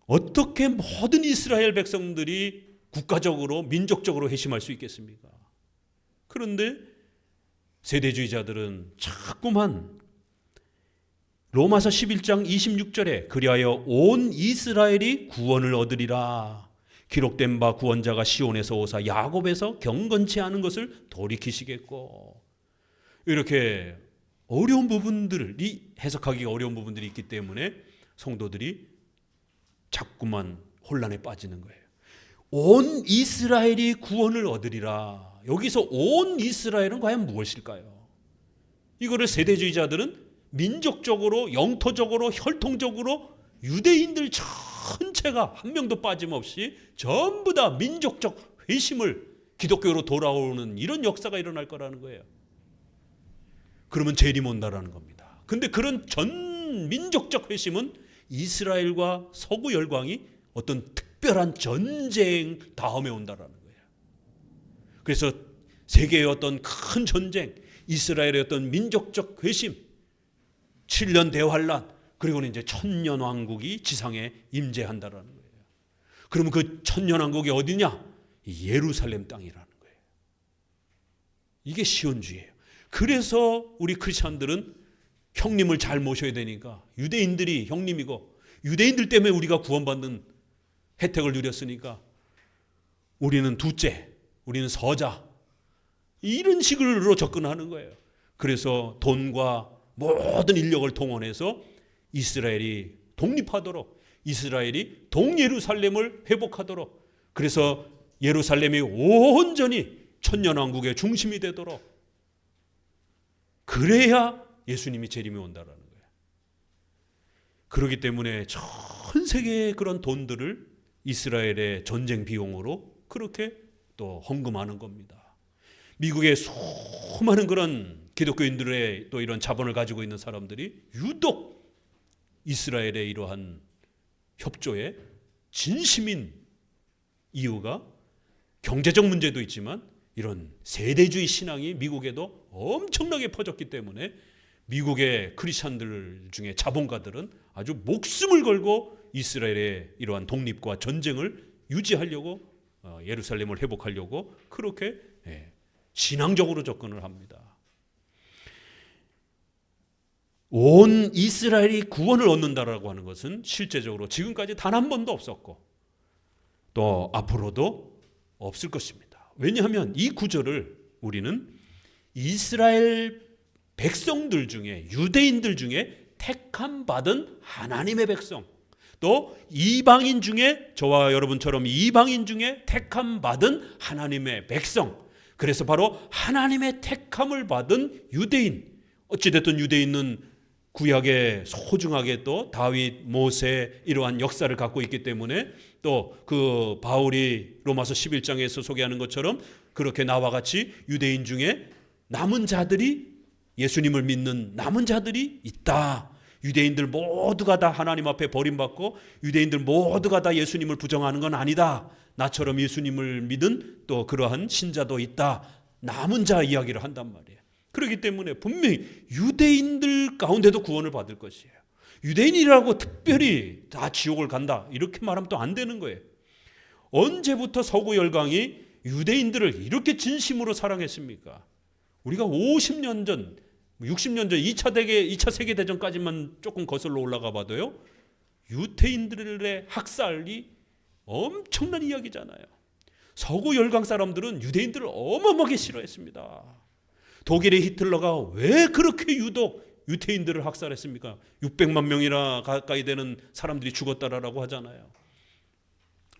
어떻게 모든 이스라엘 백성들이 국가적으로 민족적으로 회심할 수 있겠습니까? 그런데 세대주의자들은 자꾸만 로마서 11장 26절에 그리하여 온 이스라엘이 구원을 얻으리라, 기록된 바 구원자가 시온에서 오사 야곱에서 경건치 않은 것을 돌이키시겠고, 이렇게 어려운 부분들이, 해석하기가 어려운 부분들이 있기 때문에 성도들이 자꾸만 혼란에 빠지는 거예요. 온 이스라엘이 구원을 얻으리라. 여기서 온 이스라엘은 과연 무엇일까요? 이거를 세대주의자들은 민족적으로, 영토적으로, 혈통적으로 유대인들 전체가 한 명도 빠짐없이 전부 다 민족적 회심을 기독교로 돌아오는 이런 역사가 일어날 거라는 거예요. 그러면 재림 온다라는 겁니다. 근데 그런 전 민족적 회심은 이스라엘과 서구 열강이 어떤 특별한 전쟁 다음에 온다라는 거예요. 그래서 세계의 어떤 큰 전쟁, 이스라엘의 어떤 민족적 회심, 7년 대환란, 그리고는 이제 천년왕국이 지상에 임재한다라는 거예요. 그러면 그 천년왕국이 어디냐? 예루살렘 땅이라는 거예요. 이게 시온주의예요. 그래서 우리 크리스천들은 형님을 잘 모셔야 되니까, 유대인들이 형님이고 유대인들 때문에 우리가 구원받는 혜택을 누렸으니까 우리는 둘째, 우리는 서자, 이런 식으로 접근하는 거예요. 그래서 돈과 모든 인력을 동원해서 이스라엘이 독립하도록, 이스라엘이 동예루살렘을 회복하도록, 그래서 예루살렘이 온전히 천년왕국의 중심이 되도록, 그래야 예수님이 재림이 온다라는 거예요. 그렇기 때문에 전 세계의 그런 돈들을 이스라엘의 전쟁 비용으로 그렇게 또 헌금하는 겁니다. 미국의 수많은 그런 기독교인들의 또 이런 자본을 가지고 있는 사람들이 유독 이스라엘의 이러한 협조에 진심인 이유가 경제적 문제도 있지만 이런 세대주의 신앙이 미국에도 엄청나게 퍼졌기 때문에 미국의 크리스찬들 중에 자본가들은 아주 목숨을 걸고 이스라엘의 이러한 독립과 전쟁을 유지하려고, 예루살렘을 회복하려고 그렇게 신앙적으로 접근을 합니다. 온 이스라엘이 구원을 얻는다라고 하는 것은 실제적으로 지금까지 단 한 번도 없었고 또 앞으로도 없을 것입니다. 왜냐하면 이 구절을 우리는 이스라엘 백성들 중에, 유대인들 중에 택함 받은 하나님의 백성, 또 이방인 중에, 저와 여러분처럼 이방인 중에 택함 받은 하나님의 백성, 그래서 바로 하나님의 택함을 받은 유대인, 어찌됐든 유대인은 구약에 소중하게 또 다윗, 모세 이러한 역사를 갖고 있기 때문에 또 그 바울이 로마서 11장에서 소개하는 것처럼 그렇게 나와 같이 유대인 중에 남은 자들이, 예수님을 믿는 남은 자들이 있다. 유대인들 모두가 다 하나님 앞에 버림받고 유대인들 모두가 다 예수님을 부정하는 건 아니다. 나처럼 예수님을 믿은 또 그러한 신자도 있다. 남은 자 이야기를 한단 말이에요. 그렇기 때문에 분명히 유대인들 가운데도 구원을 받을 것이에요. 유대인이라고 특별히 다 지옥을 간다 이렇게 말하면 또 안 되는 거예요. 언제부터 서구 열강이 유대인들을 이렇게 진심으로 사랑했습니까? 우리가 50년 전, 60년 전 2차 세계대전까지만 조금 거슬러 올라가 봐도요, 유대인들의 학살이 엄청난 이야기잖아요. 서구 열강 사람들은 유대인들을 어마어마하게 싫어했습니다. 독일의 히틀러가 왜 그렇게 유독 유대인들을 학살했습니까? 600만 명이나 가까이 되는 사람들이 죽었다라고 하잖아요.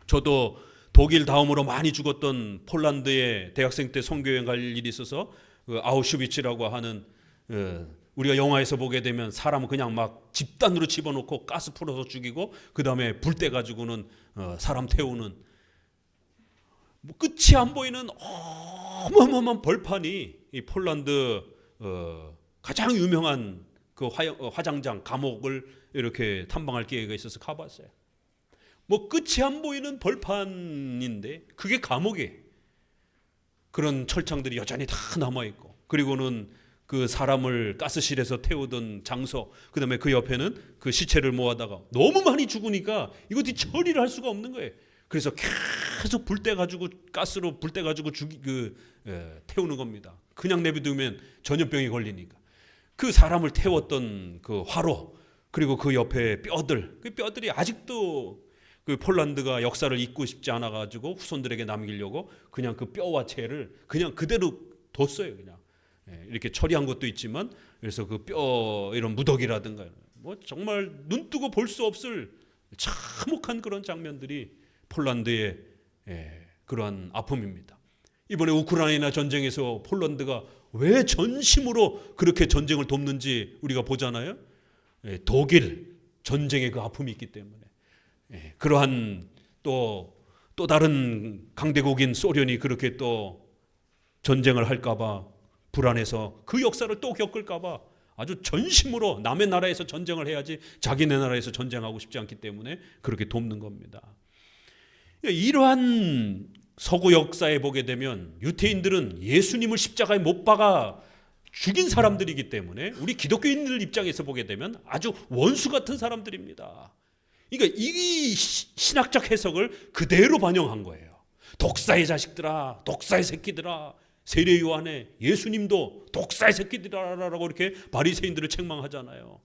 저도 독일 다음으로 많이 죽었던 폴란드에 대학생 때 선교여행 갈 일이 있어서 아우슈비츠라고 하는, 우리가 영화에서 보게 되면 사람을 그냥 막 집단으로 집어넣고 가스 풀어서 죽이고 그 다음에 불 때 가지고는 사람 태우는, 뭐 끝이 안 보이는 어마어마한 벌판이 이 폴란드 가장 유명한 그 화장장 감옥을 이렇게 탐방할 기회가 있어서 가봤어요. 뭐 끝이 안 보이는 벌판인데 그게 감옥이에요. 그런 철창들이 여전히 다 남아있고, 그리고는 그 사람을 가스실에서 태우던 장소, 그 다음에 그 옆에는 그 시체를 모아다가 너무 많이 죽으니까 이것도 처리를 할 수가 없는 거예요. 그래서 계속 불 때 가지고 가스로 불 때 가지고 태우는 겁니다. 그냥 내비두면 전염병이 걸리니까. 그 사람을 태웠던 그 화로, 그리고 그 옆에 뼈들, 그 뼈들이 아직도 그 폴란드가 역사를 잊고 싶지 않아 가지고 후손들에게 남기려고 그냥 그 뼈와 채를 그냥 그대로 뒀어요. 그냥 이렇게 처리한 것도 있지만, 그래서 그 뼈 이런 무더기라든가 뭐 정말 눈 뜨고 볼 수 없을 참혹한 그런 장면들이 폴란드의 그러한 아픔입니다. 이번에 우크라이나 전쟁에서 폴란드가 왜 전심으로 그렇게 전쟁을 돕는지 우리가 보잖아요. 독일 전쟁의 그 아픔이 있기 때문에. 그러한 또 다른 강대국인 소련이 그렇게 또 전쟁을 할까봐 불안해서 그 역사를 또 겪을까봐 아주 전심으로 남의 나라에서 전쟁을 해야지 자기네 나라에서 전쟁하고 싶지 않기 때문에 그렇게 돕는 겁니다. 이러한 서구 역사에 보게 되면 유대인들은 예수님을 십자가에 못 박아 죽인 사람들이기 때문에 우리 기독교인들 입장에서 보게 되면 아주 원수 같은 사람들입니다. 그러니까 이 신학적 해석을 그대로 반영한 거예요. 독사의 자식들아, 독사의 새끼들아, 세례 요한에 예수님도 독사의 새끼들아라고 이렇게 바리새인들을 책망하잖아요.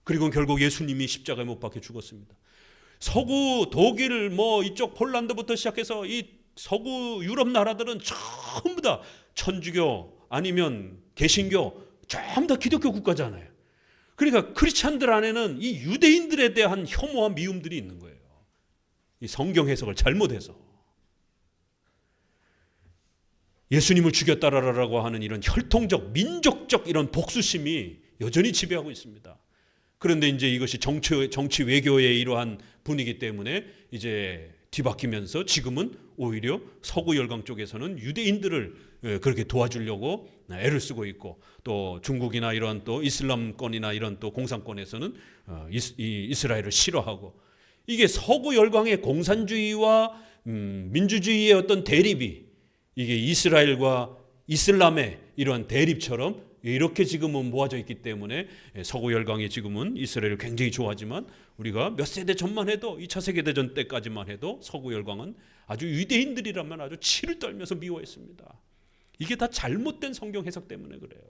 그리고 결국 예수님이 십자가에 못 박혀 죽었습니다. 서구 독일 뭐 이쪽 폴란드부터 시작해서 이 서구 유럽 나라들은 전부 다 천주교 아니면 개신교 전부 다 기독교 국가잖아요. 그러니까 크리스찬들 안에는 이 유대인들에 대한 혐오와 미움들이 있는 거예요. 이 성경 해석을 잘못해서 예수님을 죽였다라고 하는 이런 혈통적 민족적 이런 복수심이 여전히 지배하고 있습니다. 그런데 이제 이것이 정치 외교의 이러한 분위기 때문에 이제 뒤바뀌면서 지금은 오히려 서구 열강 쪽에서는 유대인들을 그렇게 도와주려고 애를 쓰고 있고, 또 중국이나 이런 또 이슬람권이나 이런 또 공산권에서는 이스라엘을 싫어하고, 이게 서구 열강의 공산주의와 민주주의의 어떤 대립이 이게 이스라엘과 이슬람의 이러한 대립처럼 이렇게 지금은 모아져 있기 때문에 서구 열강이 지금은 이스라엘을 굉장히 좋아하지만 우리가 몇 세대 전만 해도 2차 세계대전 때까지만 해도 서구 열강은 아주 유대인들이라면 아주 치를 떨면서 미워했습니다. 이게 다 잘못된 성경 해석 때문에 그래요.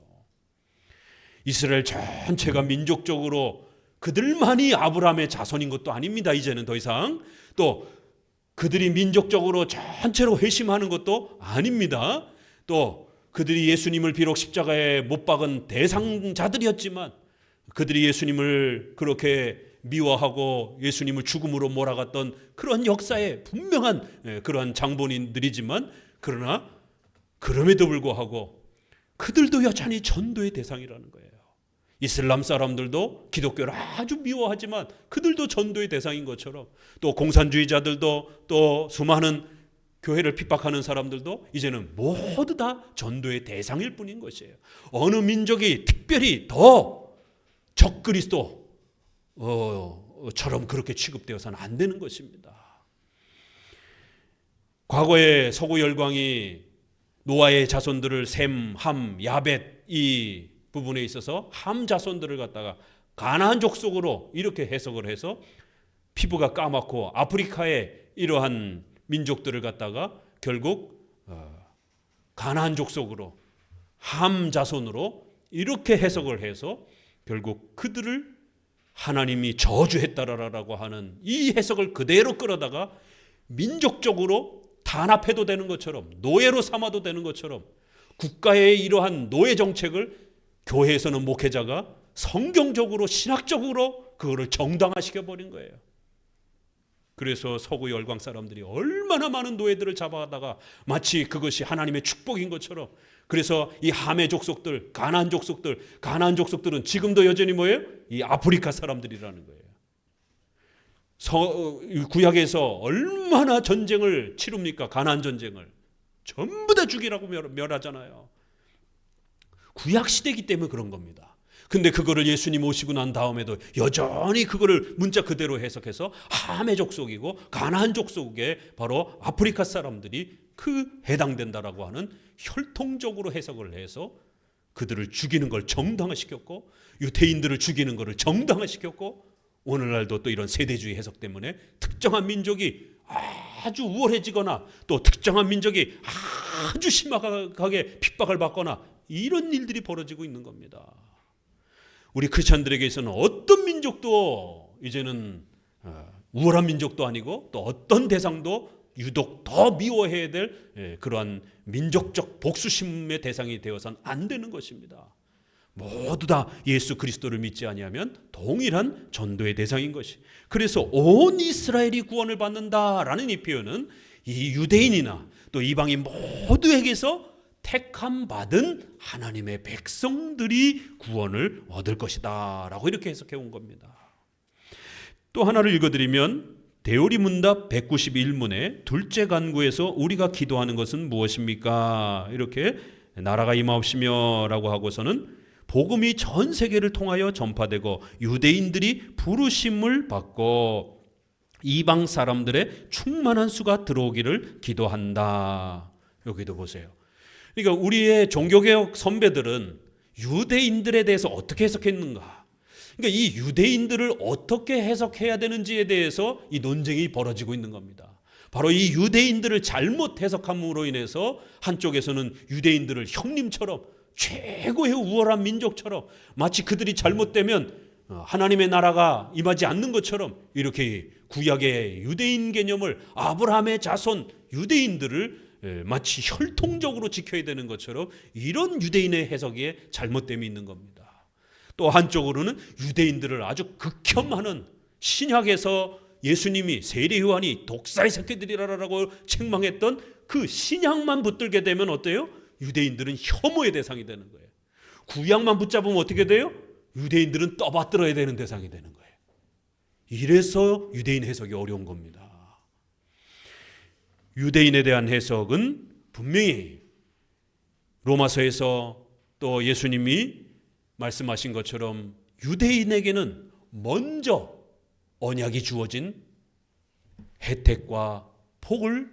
이스라엘 전체가 민족적으로 그들만이 아브라함의 자손인 것도 아닙니다. 이제는 더 이상. 또 그들이 민족적으로 전체로 회심하는 것도 아닙니다. 또 그들이 예수님을 비록 십자가에 못 박은 대상자들이었지만 그들이 예수님을 그렇게 미워하고 예수님을 죽음으로 몰아갔던 그런 역사의 분명한 그러한 장본인들이지만, 그러나 그럼에도 불구하고 그들도 여전히 전도의 대상이라는 거예요. 이슬람 사람들도 기독교를 아주 미워하지만 그들도 전도의 대상인 것처럼, 또 공산주의자들도 또 수많은 교회를 핍박하는 사람들도 이제는 모두 다 전도의 대상일 뿐인 것이에요. 어느 민족이 특별히 더 적그리스도처럼 그렇게 취급되어서는 안 되는 것입니다. 과거에 서구 열강이 노아의 자손들을 셈, 함, 야벳 이 부분에 있어서 함 자손들을 갖다가 가나안 족속으로 이렇게 해석을 해서 피부가 까맣고 아프리카의 이러한 민족들을 갖다가 결국 가나안 족속으로 함 자손으로 이렇게 해석을 해서 결국 그들을 하나님이 저주했다라고 하는 이 해석을 그대로 끌어다가 민족적으로 단합해도 되는 것처럼, 노예로 삼아도 되는 것처럼, 국가의 이러한 노예 정책을 교회에서는 목회자가 성경적으로 신학적으로 그거를 정당화시켜 버린 거예요. 그래서 서구 열강 사람들이 얼마나 많은 노예들을 잡아다가 마치 그것이 하나님의 축복인 것처럼, 그래서 이 함의 족속들, 가나안 족속들은 지금도 여전히 뭐예요? 이 아프리카 사람들이라는 거예요. 구약에서 얼마나 전쟁을 치릅니까? 가나안 전쟁을 전부 다 죽이라고 멸하잖아요. 구약 시대이기 때문에 그런 겁니다. 근데 그거를 예수님 오시고 난 다음에도 여전히 그거를 문자 그대로 해석해서 함의 족속이고 가나안 족속에 바로 아프리카 사람들이 해당된다라고 하는 혈통적으로 해석을 해서 그들을 죽이는 걸 정당화시켰고, 유대인들을 죽이는 것을 정당화시켰고, 오늘날도 또 이런 세대주의 해석 때문에 특정한 민족이 아주 우월해지거나 또 특정한 민족이 아주 심하게 핍박을 받거나 이런 일들이 벌어지고 있는 겁니다. 우리 크리스찬들에게서는 어떤 민족도 이제는 우월한 민족도 아니고 또 어떤 대상도 유독 더 미워해야 될 그러한 민족적 복수심의 대상이 되어서는 안 되는 것입니다. 모두 다 예수 그리스도를 믿지 아니하면 동일한 전도의 대상인 것이. 그래서 온 이스라엘이 구원을 받는다라는 이 표현은 이 유대인이나 또 이방인 모두에게서 택함 받은 하나님의 백성들이 구원을 얻을 것이다 라고 이렇게 해석해 온 겁니다. 또 하나를 읽어드리면 대오리 문답 191문의 둘째 간구에서 우리가 기도하는 것은 무엇입니까? 이렇게 나라가 임하옵시며 라고 하고서는 복음이 전 세계를 통하여 전파되고 유대인들이 부르심을 받고 이방 사람들의 충만한 수가 들어오기를 기도한다. 여기도 보세요. 그러니까 우리의 종교개혁 선배들은 유대인들에 대해서 어떻게 해석했는가? 그러니까 이 유대인들을 어떻게 해석해야 되는지에 대해서 이 논쟁이 벌어지고 있는 겁니다. 바로 이 유대인들을 잘못 해석함으로 인해서 한쪽에서는 유대인들을 형님처럼 최고의 우월한 민족처럼 마치 그들이 잘못되면 하나님의 나라가 임하지 않는 것처럼 이렇게 구약의 유대인 개념을 아브라함의 자손 유대인들을 마치 혈통적으로 지켜야 되는 것처럼 이런 유대인의 해석에 잘못됨이 있는 겁니다. 또 한쪽으로는 유대인들을 아주 극혐하는 신약에서 예수님이 세례 요한이 독사의 새끼들이라고 책망했던 그 신약만 붙들게 되면 어때요? 유대인들은 혐오의 대상이 되는 거예요. 구약만 붙잡으면 어떻게 돼요? 유대인들은 떠받들어야 되는 대상이 되는 거예요. 이래서 유대인 해석이 어려운 겁니다. 유대인에 대한 해석은 분명히 로마서에서 또 예수님이 말씀하신 것처럼 유대인에게는 먼저 언약이 주어진 혜택과 복을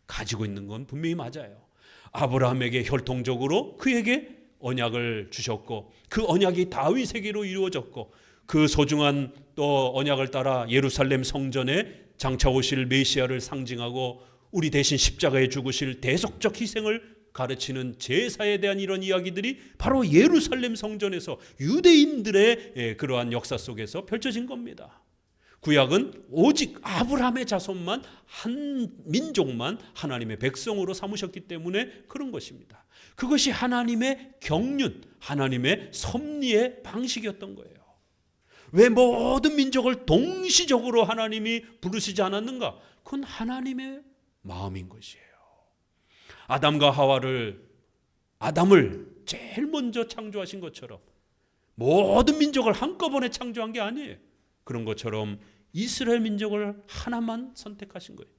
가지고 있는 건 분명히 맞아요. 아브라함에게 혈통적으로 그에게 언약을 주셨고 그 언약이 다윗에게로 이루어졌고 그 소중한 또 언약을 따라 예루살렘 성전에 장차 오실 메시아를 상징하고 우리 대신 십자가에 죽으실 대속적 희생을 가르치는 제사에 대한 이런 이야기들이 바로 예루살렘 성전에서 유대인들의 그러한 역사 속에서 펼쳐진 겁니다. 구약은 오직 아브라함의 자손만 한 민족만 하나님의 백성으로 삼으셨기 때문에 그런 것입니다. 그것이 하나님의 경륜, 하나님의 섭리의 방식이었던 거예요. 왜 모든 민족을 동시적으로 하나님이 부르시지 않았는가? 그건 하나님의 마음인 것이에요. 아담을 제일 먼저 창조하신 것처럼 모든 민족을 한꺼번에 창조한 게 아니에요. 그런 것처럼 이스라엘 민족을 하나만 선택하신 거예요.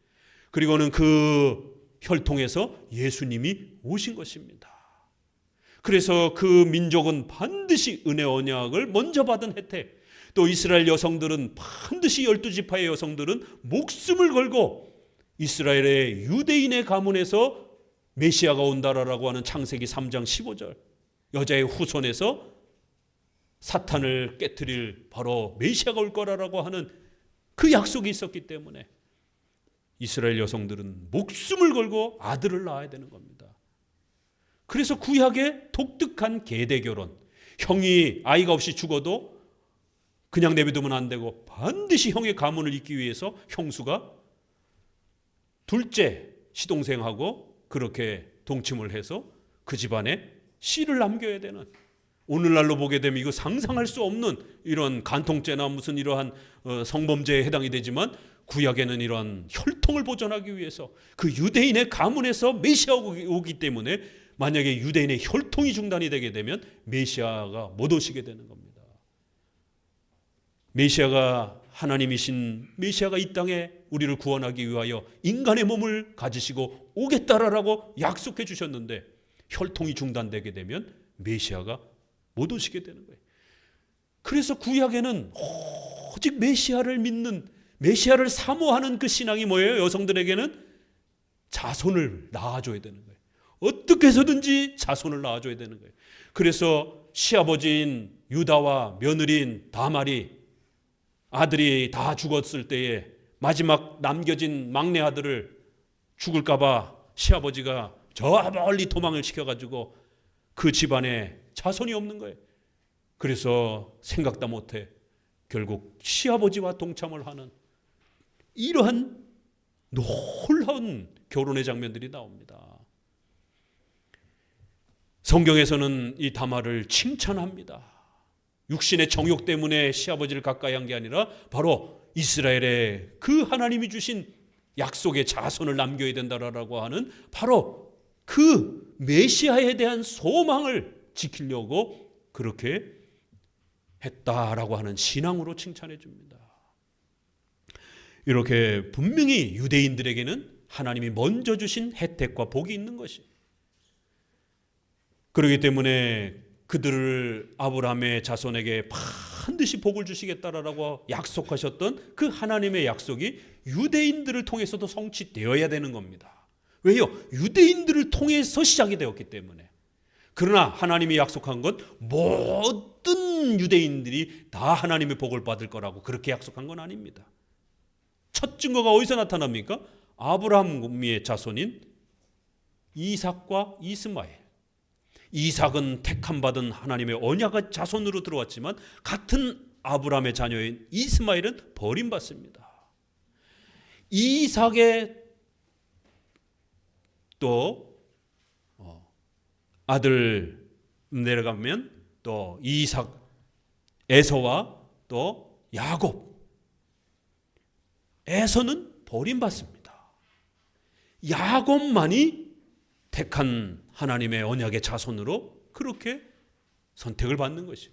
그리고는 그 혈통에서 예수님이 오신 것입니다. 그래서 그 민족은 반드시 은혜 언약을 먼저 받은 혜택, 또 이스라엘 여성들은 반드시 12지파의 여성들은 목숨을 걸고 이스라엘의 유대인의 가문에서 메시아가 온다라고 하는 창세기 3장 15절 여자의 후손에서 사탄을 깨트릴 바로 메시아가 올 거라고 하는 그 약속이 있었기 때문에 이스라엘 여성들은 목숨을 걸고 아들을 낳아야 되는 겁니다. 그래서 구약의 독특한 계대 결혼, 형이 아이가 없이 죽어도 그냥 내버두면 안 되고 반드시 형의 가문을 잇기 위해서 형수가 둘째 시동생하고 그렇게 동침을 해서 그 집안에 씨를 남겨야 되는, 오늘날로 보게 되면 이거 상상할 수 없는 이런 간통죄나 무슨 이러한 성범죄에 해당이 되지만, 구약에는 이런 혈통을 보존하기 위해서 그 유대인의 가문에서 메시아가 오기 때문에 만약에 유대인의 혈통이 중단이 되게 되면 메시아가 못 오시게 되는 겁니다. 메시아가 하나님이신 메시아가 이 땅에 우리를 구원하기 위하여 인간의 몸을 가지시고 오겠다라고 약속해 주셨는데, 혈통이 중단되게 되면 메시아가 못 오시게 되는 거예요. 그래서 구약에는 오직 메시아를 믿는, 메시아를 사모하는 그 신앙이 뭐예요? 여성들에게는 자손을 낳아줘야 되는 거예요. 어떻게 해서든지 자손을 낳아줘야 되는 거예요. 그래서 시아버지인 유다와 며느리인 다말이 아들이 다 죽었을 때에 마지막 남겨진 막내 아들을 죽을까 봐 시아버지가 저 멀리 도망을 시켜가지고 그 집안에 자손이 없는 거예요. 그래서 생각도 못해 결국 시아버지와 동참을 하는 이러한 놀라운 결혼의 장면들이 나옵니다. 성경에서는 이 다말을 칭찬합니다. 육신의 정욕 때문에 시아버지를 가까이 한 게 아니라 바로 이스라엘의 그 하나님이 주신 약속의 자손을 남겨야 된다라고 하는 바로 그 메시아에 대한 소망을 지키려고 그렇게 했다라고 하는 신앙으로 칭찬해 줍니다. 이렇게 분명히 유대인들에게는 하나님이 먼저 주신 혜택과 복이 있는 것이, 그렇기 때문에 그들을 아브라함의 자손에게 반드시 복을 주시겠다라고 약속하셨던 그 하나님의 약속이 유대인들을 통해서도 성취되어야 되는 겁니다. 왜요? 유대인들을 통해서 시작이 되었기 때문에. 그러나 하나님이 약속한 건 모든 유대인들이 다 하나님의 복을 받을 거라고 그렇게 약속한 건 아닙니다. 첫 증거가 어디서 나타납니까? 아브라함의 자손인 이삭과 이스마엘. 이삭은 택함받은 하나님의 언약의 자손으로 들어왔지만 같은 아브라함의 자녀인 이스마엘은 버림받습니다. 이삭의 또 아들 내려가면 또 이삭, 에서와 또 야곱. 에서는 버림받습니다. 야곱만이 택한 하나님의 언약의 자손으로 그렇게 선택을 받는 것이에요.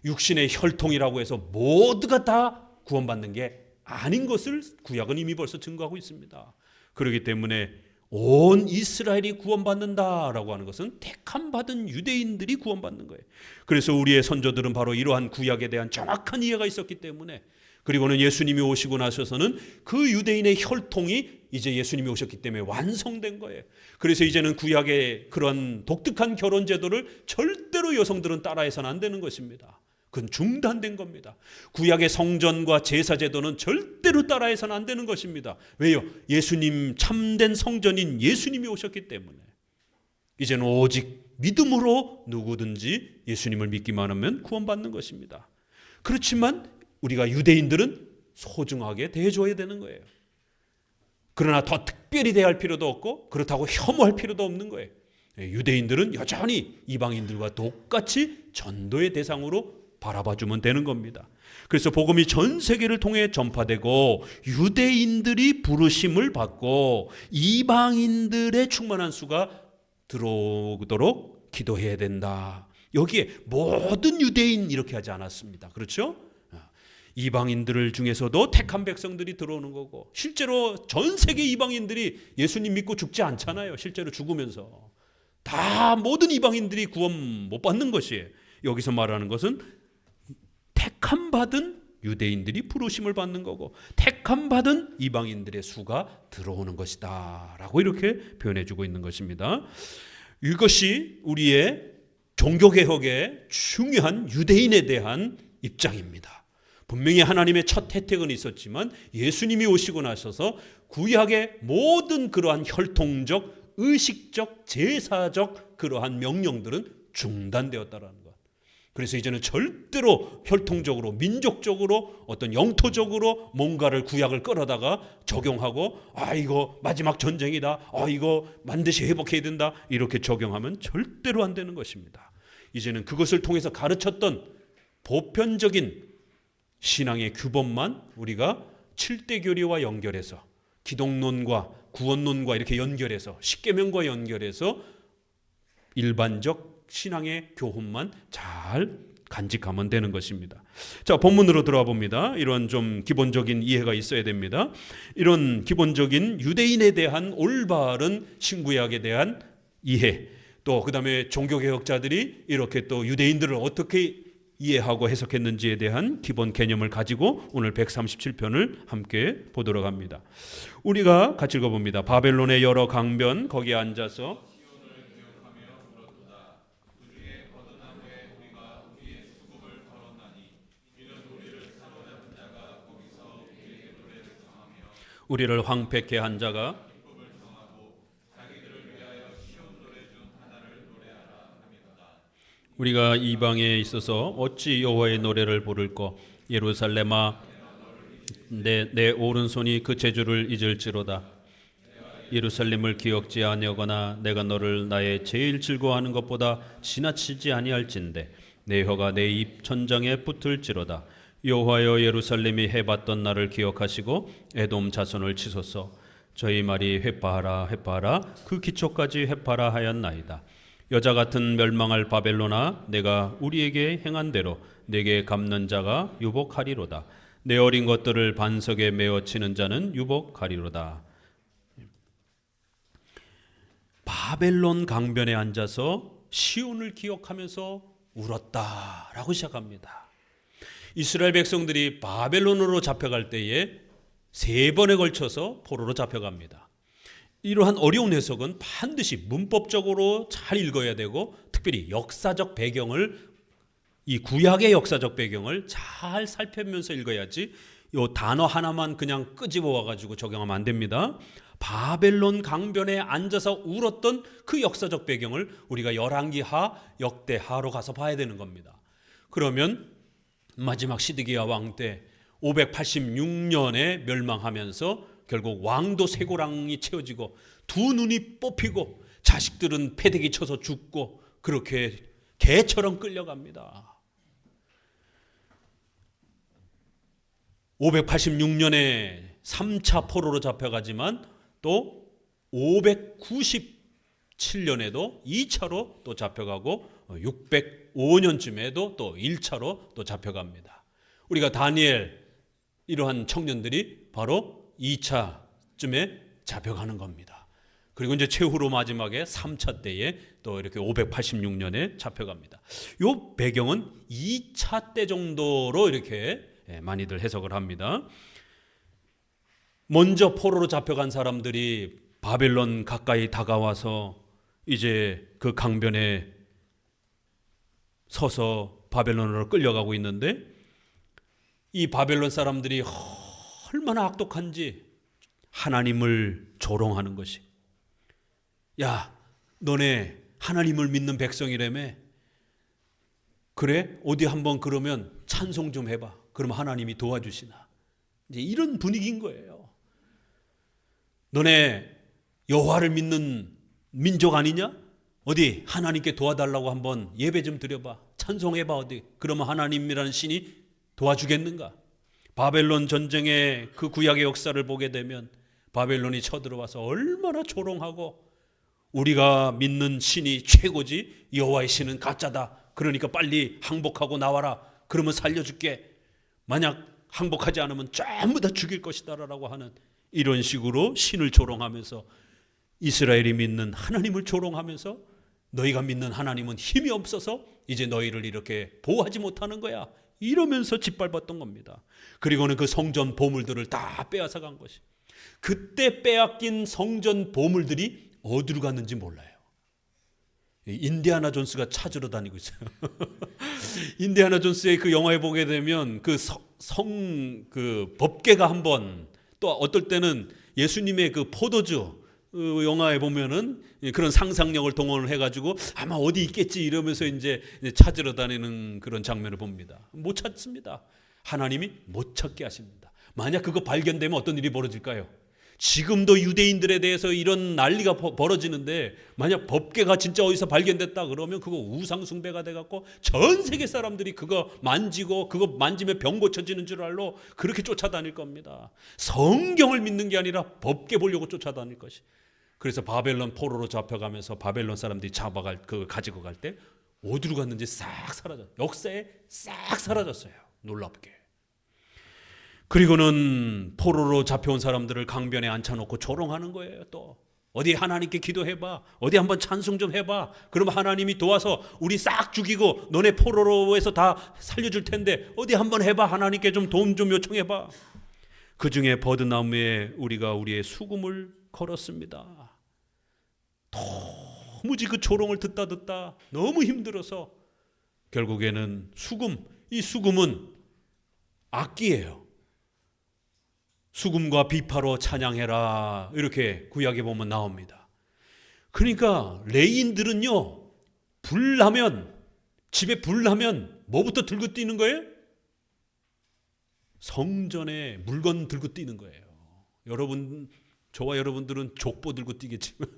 육신의 혈통이라고 해서 모두가 다 구원받는 게 아닌 것을 구약은 이미 벌써 증거하고 있습니다. 그렇기 때문에 온 이스라엘이 구원받는다라고 하는 것은 택함받은 유대인들이 구원받는 거예요. 그래서 우리의 선조들은 바로 이러한 구약에 대한 정확한 이해가 있었기 때문에, 그리고는 예수님이 오시고 나셔서는 그 유대인의 혈통이 이제 예수님이 오셨기 때문에 완성된 거예요. 그래서 이제는 구약의 그런 독특한 결혼 제도를 절대로 여성들은 따라해서는 안 되는 것입니다. 그건 중단된 겁니다. 구약의 성전과 제사 제도는 절대로 따라해서는 안 되는 것입니다. 왜요? 예수님, 참된 성전인 예수님이 오셨기 때문에. 이제는 오직 믿음으로 누구든지 예수님을 믿기만 하면 구원받는 것입니다. 그렇지만 우리가 유대인들은 소중하게 대해줘야 되는 거예요. 그러나 더 특별히 대할 필요도 없고 그렇다고 혐오할 필요도 없는 거예요. 유대인들은 여전히 이방인들과 똑같이 전도의 대상으로 바라봐주면 되는 겁니다. 그래서 복음이 전 세계를 통해 전파되고 유대인들이 부르심을 받고 이방인들의 충만한 수가 들어오도록 기도해야 된다. 여기에 모든 유대인 이렇게 하지 않았습니다. 그렇죠? 이방인들 중에서도 택한 백성들이 들어오는 거고, 실제로 전 세계 이방인들이 예수님 믿고 죽지 않잖아요. 실제로 죽으면서 다 모든 이방인들이 구원 못 받는 것이에요. 여기서 말하는 것은 택함 받은 유대인들이 부르심을 받는 거고 택함 받은 이방인들의 수가 들어오는 것이다 라고 이렇게 표현해 주고 있는 것입니다. 이것이 우리의 종교개혁의 중요한 유대인에 대한 입장입니다. 분명히 하나님의 첫 혜택은 있었지만 예수님이 오시고 나셔서 구약의 모든 그러한 혈통적, 의식적, 제사적 그러한 명령들은 중단되었다라는 것. 그래서 이제는 절대로 혈통적으로, 민족적으로, 어떤 영토적으로 뭔가를 구약을 끌어다가 적용하고 이거 마지막 전쟁이다, 이거 반드시 회복해야 된다, 이렇게 적용하면 절대로 안 되는 것입니다. 이제는 그것을 통해서 가르쳤던 보편적인 신앙의 규범만 우리가 7대 교리와 연결해서, 기독론과 구원론과 이렇게 연결해서, 십계명과 연결해서 일반적 신앙의 교훈만 잘 간직하면 되는 것입니다. 자, 본문으로 들어와 봅니다. 이런 좀 기본적인 이해가 있어야 됩니다. 이런 기본적인 유대인에 대한 올바른 신구약에 대한 이해, 또 그다음에 종교개혁자들이 이렇게 또 유대인들을 어떻게 이해하고 해석했는지에 대한 기본 개념을 가지고 오늘 137편을 함께 보도록 합니다. 우리가 같이 읽어봅니다. 바벨론의 여러 강변 거기에 앉아서 우리를 황폐케 한 자가 우리가 이방에 있어서 어찌 여호와의 노래를 부를꼬. 예루살렘아 내 오른손이 그 재주를 잊을지로다. 예루살렘을 기억지 아니하거나 내가 너를 나의 제일 즐거워하는 것보다 지나치지 아니할진대 내 혀가 내 입 천장에 붙을지로다. 여호와여 예루살렘이 해봤던 날을 기억하시고 에돔 자손을 치소서. 저희 말이 회파하라 회파하라 그 기초까지 회파라 하였나이다. 여자 같은 멸망할 바벨론아 내가 우리에게 행한 대로 내게 갚는 자가 유복하리로다. 내 어린 것들을 반석에 메어 치는 자는 유복하리로다. 바벨론 강변에 앉아서 시온을 기억하면서 울었다라고 시작합니다. 이스라엘 백성들이 바벨론으로 잡혀갈 때에 3번에 걸쳐서 포로로 잡혀갑니다. 이러한 어려운 해석은 반드시 문법적으로 잘 읽어야 되고, 특별히 역사적 배경을, 이 구약의 역사적 배경을 잘 살펴보면서 읽어야지 이 단어 하나만 그냥 끄집어 와가지고 적용하면 안 됩니다. 바벨론 강변에 앉아서 울었던 그 역사적 배경을 우리가 열왕기하, 역대하로 가서 봐야 되는 겁니다. 그러면 마지막 시드기야 왕 때 586년에 멸망하면서 결국 왕도 쇠고랑이 채워지고 두 눈이 뽑히고 자식들은 패대기 쳐서 죽고 그렇게 개처럼 끌려갑니다. 586년에 3차 포로로 잡혀가지만 또 597년에도 2차로 또 잡혀가고 605년쯤에도 또 1차로 또 잡혀갑니다. 우리가 다니엘 이러한 청년들이 바로 2차쯤에 잡혀가는 겁니다. 그리고 이제 최후로 마지막에 3차 때에 또 이렇게 586년에 잡혀갑니다. 이 배경은 2차 때 정도로 이렇게 많이들 해석을 합니다. 먼저 포로로 잡혀간 사람들이 바벨론 가까이 다가와서 이제 그 강변에 서서 바벨론으로 끌려가고 있는데, 이 바벨론 사람들이 얼마나 악독한지 하나님을 조롱하는 것이, 야 너네 하나님을 믿는 백성이라며, 그래 어디 한번 그러면 찬송 좀 해봐, 그러면 하나님이 도와주시나, 이제 이런 분위기인 거예요. 너네 여호와를 믿는 민족 아니냐? 어디 하나님께 도와달라고 한번 예배 좀 드려봐, 찬송해봐, 어디 그러면 하나님이라는 신이 도와주겠는가? 바벨론 전쟁의 그 구약의 역사를 보게 되면 바벨론이 쳐들어와서 얼마나 조롱하고, 우리가 믿는 신이 최고지, 여호와의 신은 가짜다, 그러니까 빨리 항복하고 나와라, 그러면 살려줄게, 만약 항복하지 않으면 전부 다 죽일 것이다 라고 하는, 이런 식으로 신을 조롱하면서 이스라엘이 믿는 하나님을 조롱하면서, 너희가 믿는 하나님은 힘이 없어서 이제 너희를 이렇게 보호하지 못하는 거야, 이러면서 짓밟았던 겁니다. 그리고는 그 성전 보물들을 다 빼앗아 간 것이, 그때 빼앗긴 성전 보물들이 어디로 갔는지 몰라요. 인디아나 존스가 찾으러 다니고 있어요. 인디아나 존스의 그 영화에 보게 되면 그 그 법궤가 한번, 또 어떨 때는 예수님의 그 포도주 영화에 보면은 그런 상상력을 동원을 해가지고 아마 어디 있겠지 이러면서 이제 찾으러 다니는 그런 장면을 봅니다. 못 찾습니다. 하나님이 못 찾게 하십니다. 만약 그거 발견되면 어떤 일이 벌어질까요? 지금도 유대인들에 대해서 이런 난리가 벌어지는데, 만약 법궤가 진짜 어디서 발견됐다 그러면 그거 우상숭배가 돼갖고 전 세계 사람들이 그거 만지고 그거 만지면 병 고쳐지는 줄 알고 그렇게 쫓아다닐 겁니다. 성경을 믿는 게 아니라 법궤 보려고 쫓아다닐 것이. 그래서 바벨론 포로로 잡혀가면서 바벨론 사람들이 그걸 가지고 갈 때 어디로 갔는지 싹 사라졌어요. 역사에 싹 사라졌어요. 놀랍게. 그리고는 포로로 잡혀온 사람들을 강변에 앉혀놓고 조롱하는 거예요. 또 어디 하나님께 기도해봐, 어디 한번 찬송 좀 해봐. 그럼 하나님이 도와서 우리 싹 죽이고 너네 포로로에서 다 살려줄 텐데 어디 한번 해봐. 하나님께 좀 도움 좀 요청해봐. 그 중에 버드나무에 우리가 우리의 수금을 걸었습니다. 도무지 그 조롱을 듣다 너무 힘들어서 결국에는 이 수금은 악기예요. 수금과 비파로 찬양해라, 이렇게 구약에 보면 나옵니다. 그러니까 레인들은요, 집에 불 나면 뭐부터 들고 뛰는 거예요? 성전에 물건 들고 뛰는 거예요. 저와 여러분들은 족보 들고 뛰겠지만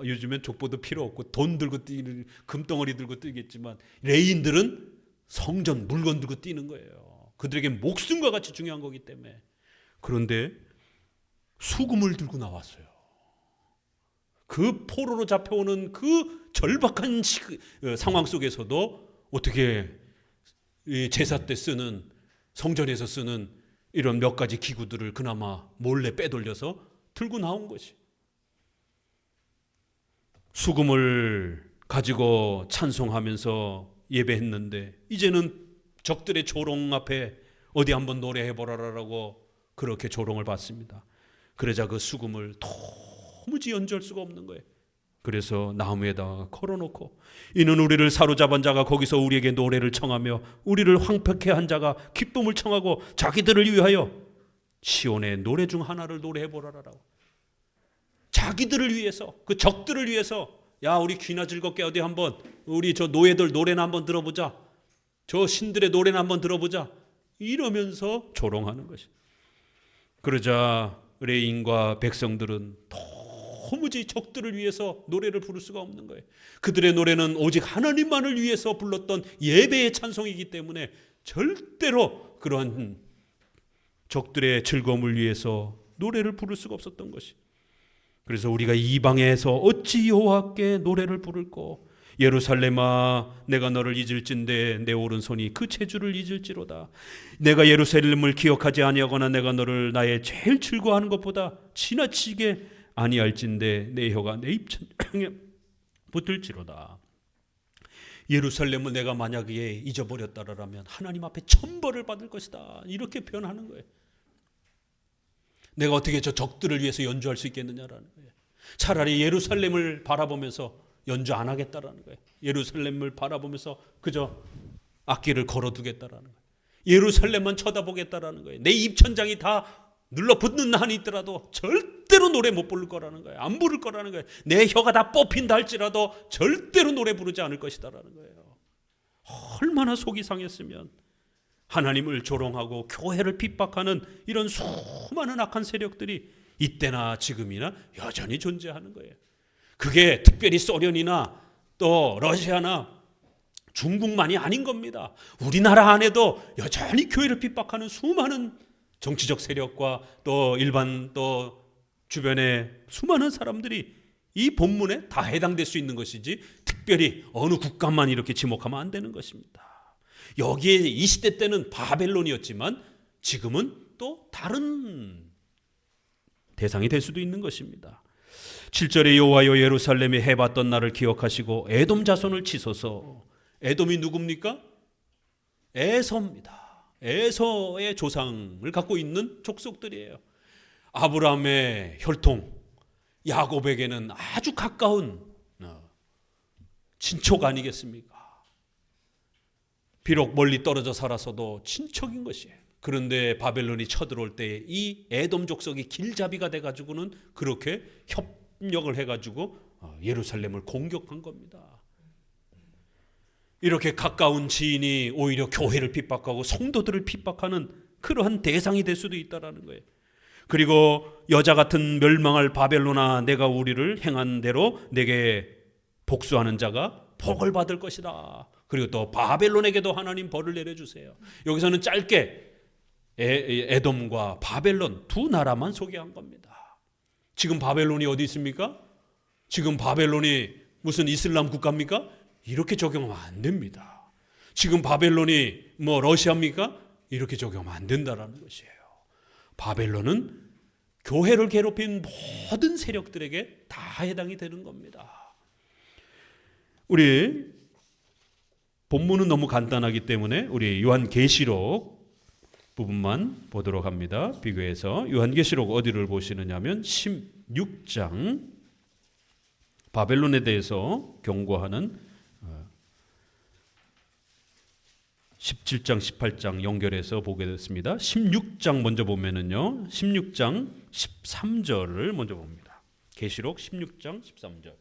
요즘엔 족보도 필요 없고 돈 들고 뛰는, 금덩어리 들고 뛰겠지만 레인들은 성전 물건 들고 뛰는 거예요. 그들에게 목숨과 같이 중요한 거기 때문에. 그런데 수금을 들고 나왔어요. 그 포로로 잡혀오는 그 절박한 상황 속에서도 어떻게 제사 때 쓰는, 성전에서 쓰는 이런 몇 가지 기구들을 그나마 몰래 빼돌려서 들고 나온 것이. 수금을 가지고 찬송하면서 예배했는데 이제는 적들의 조롱 앞에 어디 한번 노래해보라라고 그렇게 조롱을 받습니다. 그러자 그 수금을 도무지 연주할 수가 없는 거예요. 그래서 나무에다가 걸어놓고, 이는 우리를 사로잡은 자가 거기서 우리에게 노래를 청하며 우리를 황폐케 한 자가 기쁨을 청하고 자기들을 위하여 시온의 노래 중 하나를 노래해보라라고. 자기들을 위해서, 그 적들을 위해서, 야 우리 귀나 즐겁게 어디 한번 우리 저 노예들 노래나 한번 들어보자, 저 신들의 노래나 한번 들어보자, 이러면서 조롱하는 것이. 그러자 레인과 백성들은 도무지 적들을 위해서 노래를 부를 수가 없는 거예요. 그들의 노래는 오직 하나님만을 위해서 불렀던 예배의 찬송이기 때문에 절대로 그러한 적들의 즐거움을 위해서 노래를 부를 수가 없었던 것이. 그래서 우리가 이방에서 어찌 여호와께 노래를 부를꼬? 예루살렘아, 내가 너를 잊을진대 내 오른손이 그 체주를 잊을지로다. 내가 예루살렘을 기억하지 아니하거나 내가 너를 나의 제일 즐거워하는 것보다 지나치게 아니할진대 내 혀가 내 입천장에 붙을지로다. 예루살렘을 내가 만약에 잊어버렸다라면 하나님 앞에 천벌을 받을 것이다, 이렇게 표현하는 거예요. 내가 어떻게 저 적들을 위해서 연주할 수 있겠느냐라는 거예요. 차라리 예루살렘을 바라보면서 연주 안 하겠다라는 거예요. 예루살렘을 바라보면서 그저 악기를 걸어두겠다라는 거예요. 예루살렘만 쳐다보겠다라는 거예요. 내 입천장이 다 눌러붙는 한이 있더라도 절대로 노래 못 부를 거라는 거예요. 안 부를 거라는 거예요. 내 혀가 다 뽑힌다 할지라도 절대로 노래 부르지 않을 것이다라는 거예요. 얼마나 속이 상했으면 하나님을 조롱하고 교회를 핍박하는 이런 수많은 악한 세력들이 이때나 지금이나 여전히 존재하는 거예요. 그게 특별히 소련이나 또 러시아나 중국만이 아닌 겁니다. 우리나라 안에도 여전히 교회를 핍박하는 수많은 정치적 세력과 또 일반 또 주변의 수많은 사람들이 이 본문에 다 해당될 수 있는 것이지 특별히 어느 국가만 이렇게 지목하면 안 되는 것입니다. 여기에 이 시대 때는 바벨론이었지만 지금은 또 다른 대상이 될 수도 있는 것입니다. 7절에 여호와여 예루살렘에 해봤던 날을 기억하시고 에돔 자손을 치소서. 에돔이 누굽니까? 에서입니다. 에서의 조상을 갖고 있는 족속들이에요. 아브라함의 혈통, 야곱에게는 아주 가까운 친척 아니겠습니까? 비록 멀리 떨어져 살아서도 친척인 것이에요. 그런데 바벨론이 쳐들어올 때 이 에돔 족속이 길잡이가 돼가지고는 그렇게 협력을 해가지고 예루살렘을 공격한 겁니다. 이렇게 가까운 지인이 오히려 교회를 핍박하고 성도들을 핍박하는 그러한 대상이 될 수도 있다라는 거예요. 그리고 여자 같은 멸망할 바벨론아, 내가 우리를 행한 대로 내게 복수하는 자가 복을 받을 것이다. 그리고 또 바벨론에게도 하나님 벌을 내려주세요. 여기서는 짧게 에돔과 바벨론 두 나라만 소개한 겁니다. 지금 바벨론이 어디 있습니까? 지금 바벨론이 무슨 이슬람 국가입니까? 이렇게 적용하면 안 됩니다. 지금 바벨론이 뭐 러시아입니까? 이렇게 적용하면 안 된다라는 것이에요. 바벨론은 교회를 괴롭힌 모든 세력들에게 다 해당이 되는 겁니다. 우리 본문은 너무 간단하기 때문에 우리 요한계시록 부분만 보도록 합니다. 비교해서 요한계시록 어디를 보시느냐면 16장 바벨론에 대해서 경고하는 17장 18장 연결해서 보게 됐습니다. 16장 먼저 보면은요, 16장 13절을 먼저 봅니다. 계시록 16장 13절.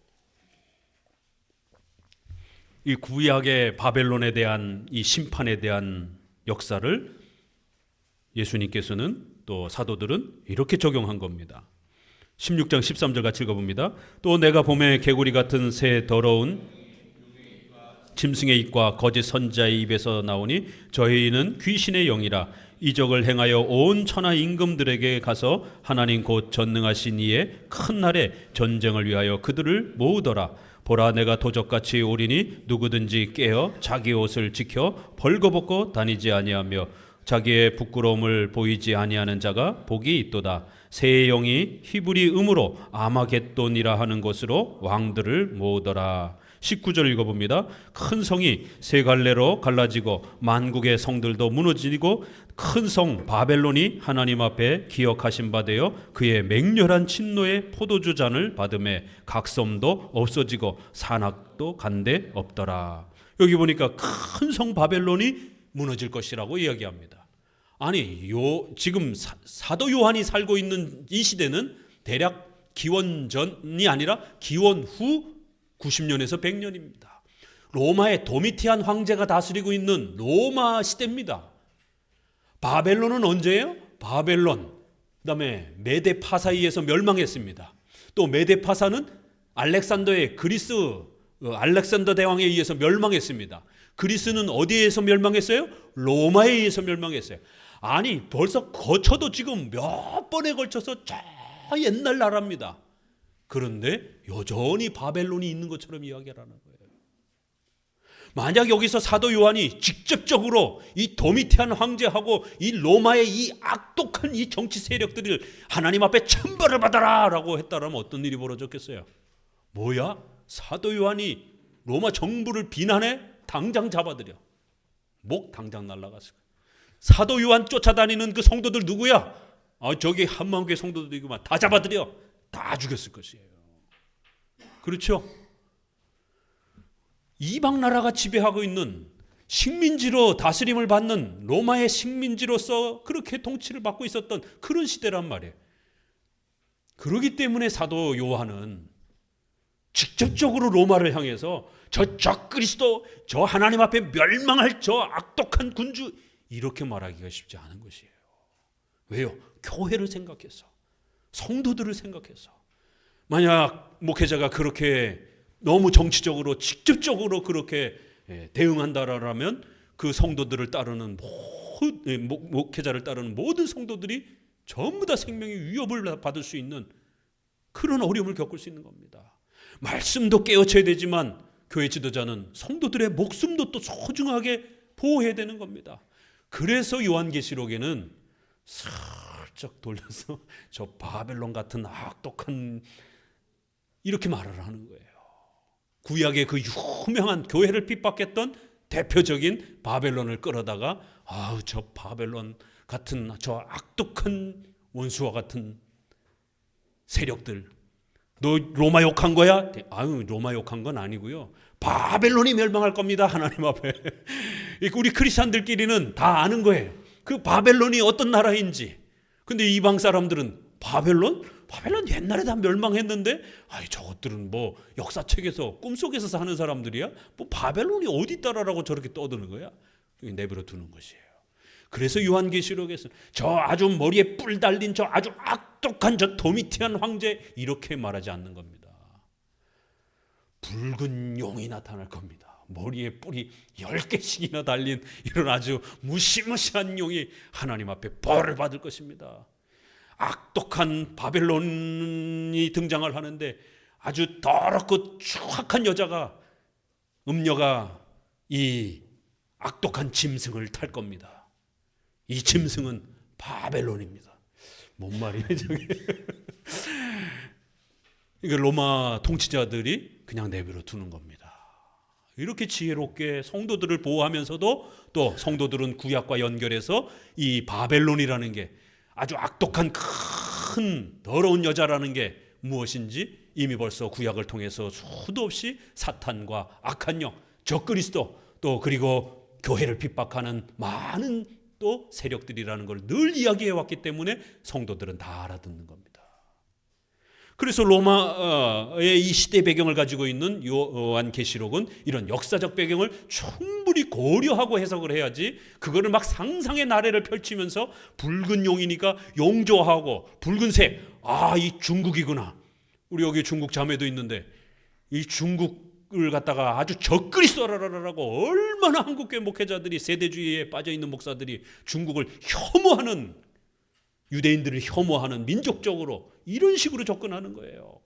이 구약의 바벨론에 대한 이 심판에 대한 역사를 예수님께서는 또 사도들은 이렇게 적용한 겁니다. 16장 13절 같이 읽어봅니다. 또 내가 봄에 개구리 같은 새 더러운 짐승의 입과 거짓 선지자의 입에서 나오니 저희는 귀신의 영이라 이적을 행하여 온 천하 임금들에게 가서 하나님 곧 전능하신 이의 큰 날에 전쟁을 위하여 그들을 모으더라. 보라, 내가 도적같이 오리니 누구든지 깨어 자기 옷을 지켜 벌거벗고 다니지 아니하며 자기의 부끄러움을 보이지 아니하는 자가 복이 있도다. 새 영이 히브리 음으로 아마겟돈이라 하는 곳으로 왕들을 모으더라. 19절 읽어봅니다. 큰 성이 세 갈래로 갈라지고 만국의 성들도 무너지고 큰 성 바벨론이 하나님 앞에 기억하신 바 되어 그의 맹렬한 진노의 포도주 잔을 받음에 각 섬도 없어지고 산악도 간데 없더라. 여기 보니까 큰 성 바벨론이 무너질 것이라고 이야기합니다. 아니, 지금 사도 요한이 살고 있는 이 시대는 대략 기원 전이 아니라 기원 후 90년에서 100년입니다. 로마의 도미티안 황제가 다스리고 있는 로마 시대입니다. 바벨론은 언제예요? 바벨론, 그다음에 메데파사이에서 멸망했습니다. 또 메데파사는 알렉산더의 그리스 알렉산더 대왕에 의해서 멸망했습니다. 그리스는 어디에서 멸망했어요? 로마에 의해서 멸망했어요. 아니, 벌써 거쳐도 지금 몇 번에 걸쳐서 저 옛날 나라입니다. 그런데 여전히 바벨론이 있는 것처럼 이야기를 하는 거예요. 만약 여기서 사도 요한이 직접적으로 이 도미티안 황제하고 이 로마의 이 악독한 이 정치 세력들을 하나님 앞에 천벌을 받아라 라고 했다라면 어떤 일이 벌어졌겠어요? 뭐야? 사도 요한이 로마 정부를 비난해? 당장 잡아들여. 목 당장 날라갔을 거예요. 사도 요한 쫓아다니는 그 성도들 누구야? 저기 한만교회 성도들이구만. 다 잡아들여. 다 죽였을 것이에요. 그렇죠? 이방 나라가 지배하고 있는 식민지로 다스림을 받는 로마의 식민지로서 그렇게 통치를 받고 있었던 그런 시대란 말이에요. 그렇기 때문에 사도 요한은 직접적으로 로마를 향해서 저 그리스도, 저 하나님 앞에 멸망할 저 악독한 군주, 이렇게 말하기가 쉽지 않은 것이에요. 왜요? 교회를 생각해서, 성도들을 생각해서. 만약 목회자가 그렇게 너무 정치적으로 직접적으로 그렇게 대응한다라면 그 성도들을 따르는 목회자를 따르는 모든 성도들이 전부 다 생명의 위협을 받을 수 있는 그런 어려움을 겪을 수 있는 겁니다. 말씀도 깨우쳐야 되지만 교회 지도자는 성도들의 목숨도 또 소중하게 보호해야 되는 겁니다. 그래서 요한계시록에는 살짝 돌려서 저 바벨론 같은 악독한 이렇게 말을 하는 거예요. 구약의 그 유명한 교회를 핍박했던 대표적인 바벨론을 끌어다가 저 바벨론 같은 저 악독한 원수와 같은 세력들, 너 로마 욕한 거야? 로마 욕한 건 아니고요. 바벨론이 멸망할 겁니다. 하나님 앞에. 우리 크리스찬들끼리는 다 아는 거예요. 그 바벨론이 어떤 나라인지. 근데 이방 사람들은 바벨론 옛날에 다 멸망했는데, 아이 저것들은 뭐 역사책에서 꿈속에서 사는 사람들이야? 뭐 바벨론이 어디 있다라고 저렇게 떠드는 거야? 내버려 두는 것이에요. 그래서 요한계시록에서 저 아주 머리에 뿔 달린 저 아주 악독한 저 도미티안 황제 이렇게 말하지 않는 겁니다. 붉은 용이 나타날 겁니다. 머리에 뿔이 10개씩이나 달린 이런 아주 무시무시한 용이 하나님 앞에 벌을 받을 것입니다. 악독한 바벨론이 등장을 하는데 아주 더럽고 추악한 여자가, 음녀가 이 악독한 짐승을 탈 겁니다. 이 짐승은 바벨론입니다. 뭔 말이에요 저게? 이게 로마 통치자들이 그냥 내버려 두는 겁니다. 이렇게 지혜롭게 성도들을 보호하면서도 또 성도들은 구약과 연결해서 이 바벨론이라는 게 아주 악독한 큰 더러운 여자라는 게 무엇인지 이미 벌써 구약을 통해서 수도 없이 사탄과 악한 영, 적그리스도, 또 그리고 교회를 핍박하는 많은 또 세력들이라는 걸 늘 이야기해 왔기 때문에 성도들은 다 알아듣는 겁니다. 그래서 로마의 이 시대 배경을 가지고 있는 요한계시록은 이런 역사적 배경을 충분히 고려하고 해석을 해야지, 그거를 막 상상의 나래를 펼치면서 붉은 용이니까 용조하고 붉은색, 이 중국이구나. 우리 여기 중국 자매도 있는데 이 중국을 갖다가 아주 적그리스도라고 얼마나 한국교회 목회자들이, 세대주의에 빠져있는 목사들이 중국을 혐오하는, 유대인들을 혐오하는, 민족적으로 이런 식으로 접근하는 거예요.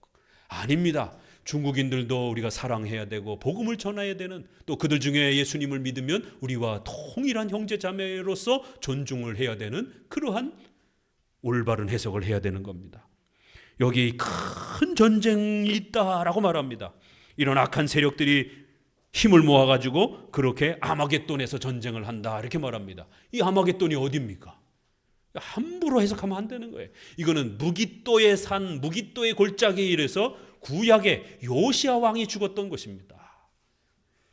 아닙니다. 중국인들도 우리가 사랑해야 되고 복음을 전해야 되는, 또 그들 중에 예수님을 믿으면 우리와 동일한 형제 자매로서 존중을 해야 되는 그러한 올바른 해석을 해야 되는 겁니다. 여기 큰 전쟁이 있다라고 말합니다. 이런 악한 세력들이 힘을 모아가지고 그렇게 아마겟돈에서 전쟁을 한다 이렇게 말합니다. 이 아마겟돈이 어디입니까? 함부로 해석하면 안 되는 거예요. 이거는 무깃도의 산, 무깃도의 골짜기에 이래서 구약의 요시야 왕이 죽었던 것입니다.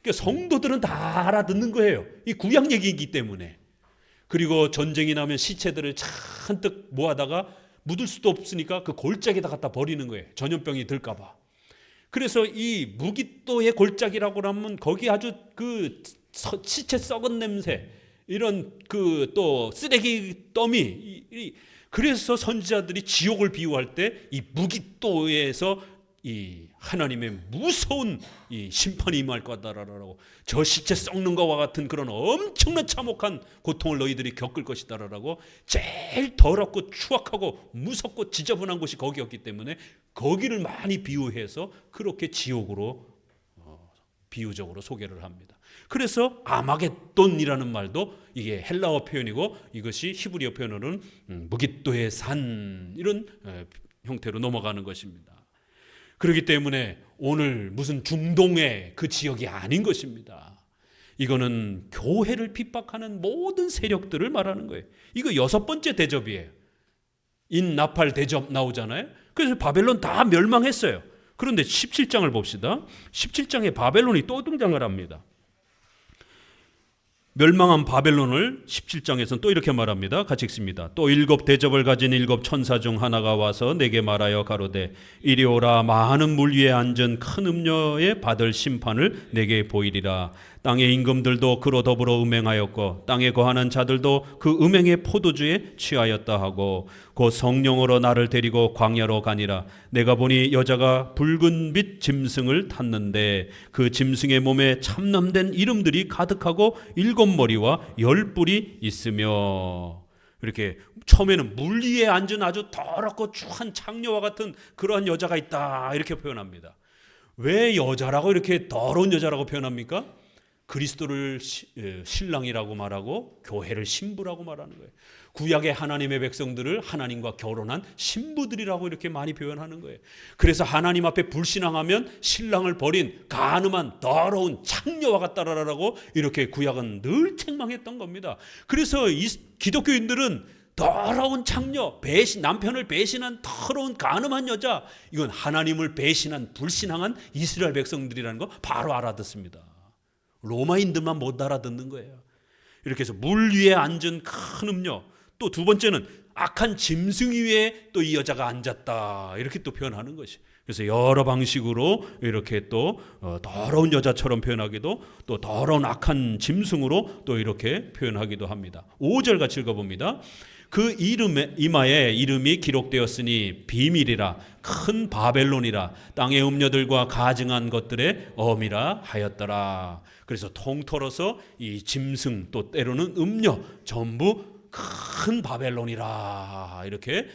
그러니까 성도들은 다 알아듣는 거예요. 이 구약 얘기이기 때문에. 그리고 전쟁이 나면 시체들을 잔뜩 모아다가 묻을 수도 없으니까 그 골짜기에다 갖다 버리는 거예요. 전염병이 들까 봐. 그래서 이 무깃도의 골짜기라고 하면 거기 아주 그 시체 썩은 냄새, 이런 그 또 쓰레기 더미, 그래서 선지자들이 지옥을 비유할 때 이 무깃도에서 이 하나님의 무서운 이 심판이 임할 거다라고, 저 시체 썩는 것과 같은 그런 엄청난 참혹한 고통을 너희들이 겪을 것이다라고, 제일 더럽고 추악하고 무섭고 지저분한 곳이 거기였기 때문에 거기를 많이 비유해서 그렇게 지옥으로 비유적으로 소개를 합니다. 그래서 아마겟돈이라는 말도 이게 헬라어 표현이고, 이것이 히브리어 표현으로는 무깃도의 산, 이런 형태로 넘어가는 것입니다. 그렇기 때문에 오늘 무슨 중동의 그 지역이 아닌 것입니다. 이거는 교회를 핍박하는 모든 세력들을 말하는 거예요. 이거 6번째 대접이에요. 인나팔 대접 나오잖아요. 그래서 바벨론 다 멸망했어요. 그런데 17장을 봅시다. 17장에 바벨론이 또 등장을 합니다. 멸망한 바벨론을 17장에서는 또 이렇게 말합니다. 같이 읽습니다. 또 7 대접을 가진 7 천사 중 하나가 와서 내게 말하여 가로되 이리 오라. 많은 물 위에 앉은 큰 음녀의 받을 심판을 내게 보이리라. 땅의 임금들도 그로 더불어 음행하였고 땅에 거하는 자들도 그 음행의 포도주에 취하였다 하고 곧 성령으로 나를 데리고 광야로 가니라. 내가 보니 여자가 붉은빛 짐승을 탔는데 그 짐승의 몸에 참남된 이름들이 가득하고 7 머리와 10 뿔이 있으며. 이렇게 처음에는 물 위에 앉은 아주 더럽고 추한 창녀와 같은 그러한 여자가 있다 이렇게 표현합니다. 왜 여자라고 이렇게 더러운 여자라고 표현합니까? 그리스도를 신랑이라고 말하고 교회를 신부라고 말하는 거예요. 구약의 하나님의 백성들을 하나님과 결혼한 신부들이라고 이렇게 많이 표현하는 거예요. 그래서 하나님 앞에 불신앙하면 신랑을 버린 간음한 더러운 창녀와 같다라고 이렇게 구약은 늘 책망했던 겁니다. 그래서 이 기독교인들은 더러운 창녀, 남편을 배신한 더러운 간음한 여자, 이건 하나님을 배신한 불신앙한 이스라엘 백성들이라는 거 바로 알아듣습니다. 로마인들만 못 알아듣는 거예요. 이렇게 해서 물 위에 앉은 큰 음녀, 또 두 번째는 악한 짐승 위에 또 이 여자가 앉았다, 이렇게 또 표현하는 것이. 그래서 여러 방식으로 이렇게 또 더러운 여자처럼 표현하기도, 또 더러운 악한 짐승으로 또 이렇게 표현하기도 합니다. 5절 같이 읽어봅니다. 그 이마에 이름이 기록되었으니 비밀이라, 큰 바벨론이라, 땅의 음녀들과 가증한 것들의 어미라 하였더라. 그래서 통틀어서 이 짐승, 또 때로는 음녀, 전부 큰 바벨론이라, 이렇게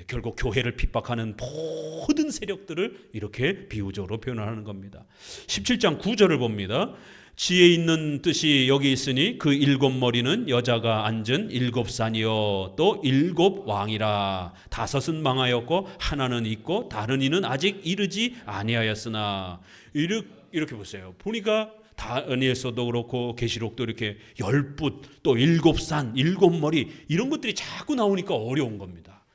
결국 교회를 핍박하는 모든 세력들을 이렇게 비유적으로 표현하는 겁니다. 17장 9절을 봅니다. 지혜 있는 뜻이 여기 있으니 그 7머리는 여자가 앉은 7산이요 또 7왕이라. 5은 망하였고 하나는 있고 다른 이는 아직 이르지 아니하였으나. 이렇게 보세요. 보니까 다니엘서도 그렇고 계시록도 이렇게 10붓, 또 7산, 7머리, 이런 것들이 자꾸 나오니까 어려운 겁니다.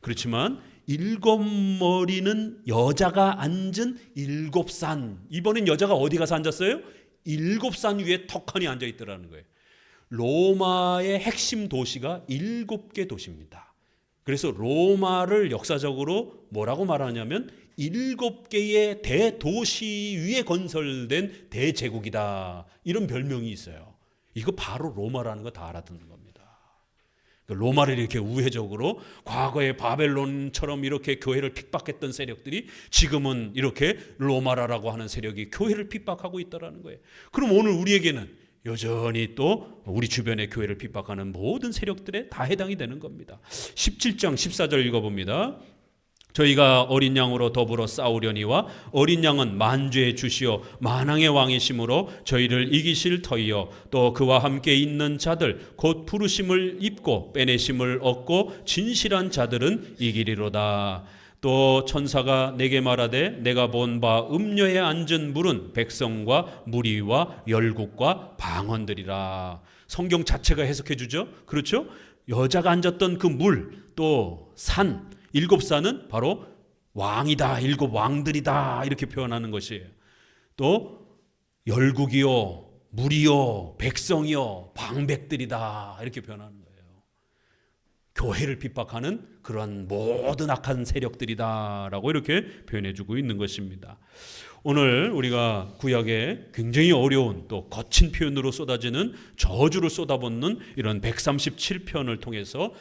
그렇지만 7머리는 여자가 앉은 7산. 이번엔 여자가 어디 가서 앉았어요? 7산 위에 턱하니 앉아 있더라는 거예요. 로마의 핵심 도시가 7개 도시입니다. 그래서 로마를 역사적으로 뭐라고 말하냐면 7개의 대도시 위에 건설된 대제국이다, 이런 별명이 있어요. 이거 바로 로마라는 거 다 알아듣는 겁니다. 로마를 이렇게 우회적으로 과거의 바벨론처럼 이렇게 교회를 핍박했던 세력들이 지금은 이렇게 로마라라고 하는 세력이 교회를 핍박하고 있다는 거예요. 그럼 오늘 우리에게는 여전히 또 우리 주변의 교회를 핍박하는 모든 세력들에 다 해당이 되는 겁니다. 17장 14절 읽어봅니다. 저희가 어린 양으로 더불어 싸우려니와 어린 양은 만주의 주시오 만왕의 왕이심으로 저희를 이기실 터이요 또 그와 함께 있는 자들 곧 부르심을 입고 빼내심을 얻고 진실한 자들은 이기리로다. 또 천사가 내게 말하되 내가 본 바 음녀에 앉은 물은 백성과 무리와 열국과 방언들이라. 성경 자체가 해석해 주죠. 그렇죠? 여자가 앉았던 그 물, 또 산, 7산은 바로 왕이다, 7 왕들이다, 이렇게 표현하는 것이에요. 또 열국이요, 무리요, 백성이요, 방백들이다, 이렇게 표현하는 거예요. 교회를 핍박하는 그러한 모든 악한 세력들이다라고 이렇게 표현해주고 있는 것입니다. 오늘 우리가 구약에 굉장히 어려운 또 거친 표현으로 쏟아지는 저주를 쏟아붓는 이런 137편을 통해서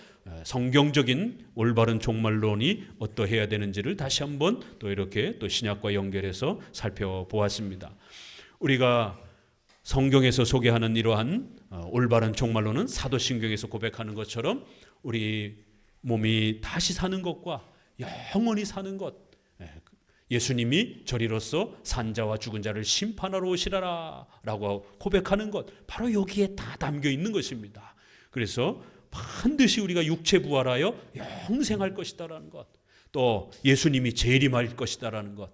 성경적인 올바른 종말론이 어떠해야 되는지를 다시 한번 또 이렇게 또 신약과 연결해서 살펴보았습니다. 우리가 성경에서 소개하는 이러한 올바른 종말론은 사도신경에서 고백하는 것처럼 우리 몸이 다시 사는 것과 영원히 사는 것, 예수님이 저리로서 산자와 죽은 자를 심판하러 오시라라 라고 고백하는 것, 바로 여기에 다 담겨 있는 것입니다. 그래서 반드시 우리가 육체 부활하여 영생할 것이다라는 것, 또 예수님이 재림할 것이다라는 것,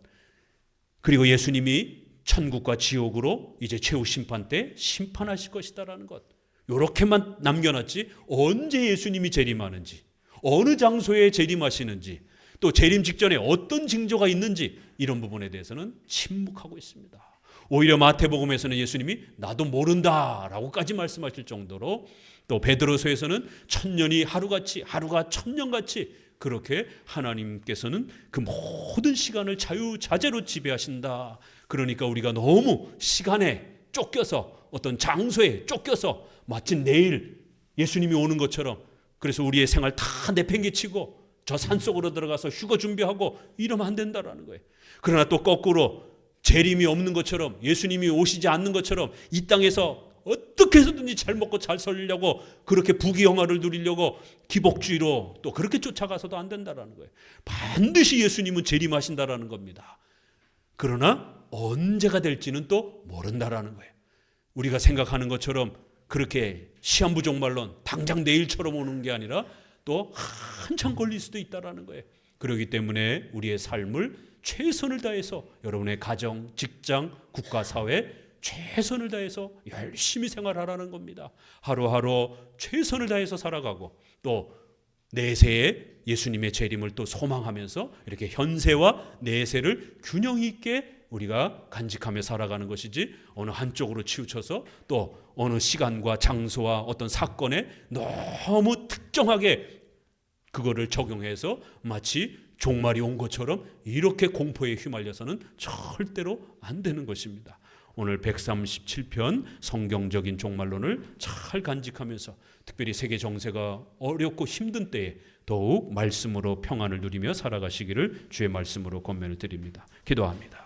그리고 예수님이 천국과 지옥으로 이제 최후 심판 때 심판하실 것이다라는 것, 이렇게만 남겨놨지 언제 예수님이 재림하는지, 어느 장소에 재림하시는지, 또 재림 직전에 어떤 징조가 있는지, 이런 부분에 대해서는 침묵하고 있습니다. 오히려 마태복음에서는 예수님이 나도 모른다라고까지 말씀하실 정도로, 또 베드로서에서는 천년이 하루같이, 하루가 천년같이, 그렇게 하나님께서는 그 모든 시간을 자유자재로 지배하신다. 그러니까 우리가 너무 시간에 쫓겨서, 어떤 장소에 쫓겨서 마치 내일 예수님이 오는 것처럼, 그래서 우리의 생활 다 내팽개치고 저 산속으로 들어가서 휴거 준비하고 이러면 안 된다라는 거예요. 그러나 또 거꾸로 재림이 없는 것처럼, 예수님이 오시지 않는 것처럼 이 땅에서 어떻게 해서든지 잘 먹고 잘 살려고, 그렇게 부귀영화를 누리려고 기복주의로 또 그렇게 쫓아가서도 안 된다라는 거예요. 반드시 예수님은 재림하신다라는 겁니다. 그러나 언제가 될지는 또 모른다라는 거예요. 우리가 생각하는 것처럼 그렇게 시한부 종말론 당장 내일처럼 오는 게 아니라 또 한참 걸릴 수도 있다라는 거예요. 그렇기 때문에 우리의 삶을 최선을 다해서, 여러분의 가정, 직장, 국가, 사회 최선을 다해서 열심히 생활하라는 겁니다. 하루하루 최선을 다해서 살아가고, 또 내세에 예수님의 재림을 또 소망하면서 이렇게 현세와 내세를 균형 있게 우리가 간직하며 살아가는 것이지, 어느 한쪽으로 치우쳐서 또 어느 시간과 장소와 어떤 사건에 너무 특정하게 그거를 적용해서 마치 종말이 온 것처럼 이렇게 공포에 휘말려서는 절대로 안 되는 것입니다. 오늘 137편 성경적인 종말론을 잘 간직하면서 특별히 세계 정세가 어렵고 힘든 때에 더욱 말씀으로 평안을 누리며 살아가시기를 주의 말씀으로 권면을 드립니다. 기도합니다.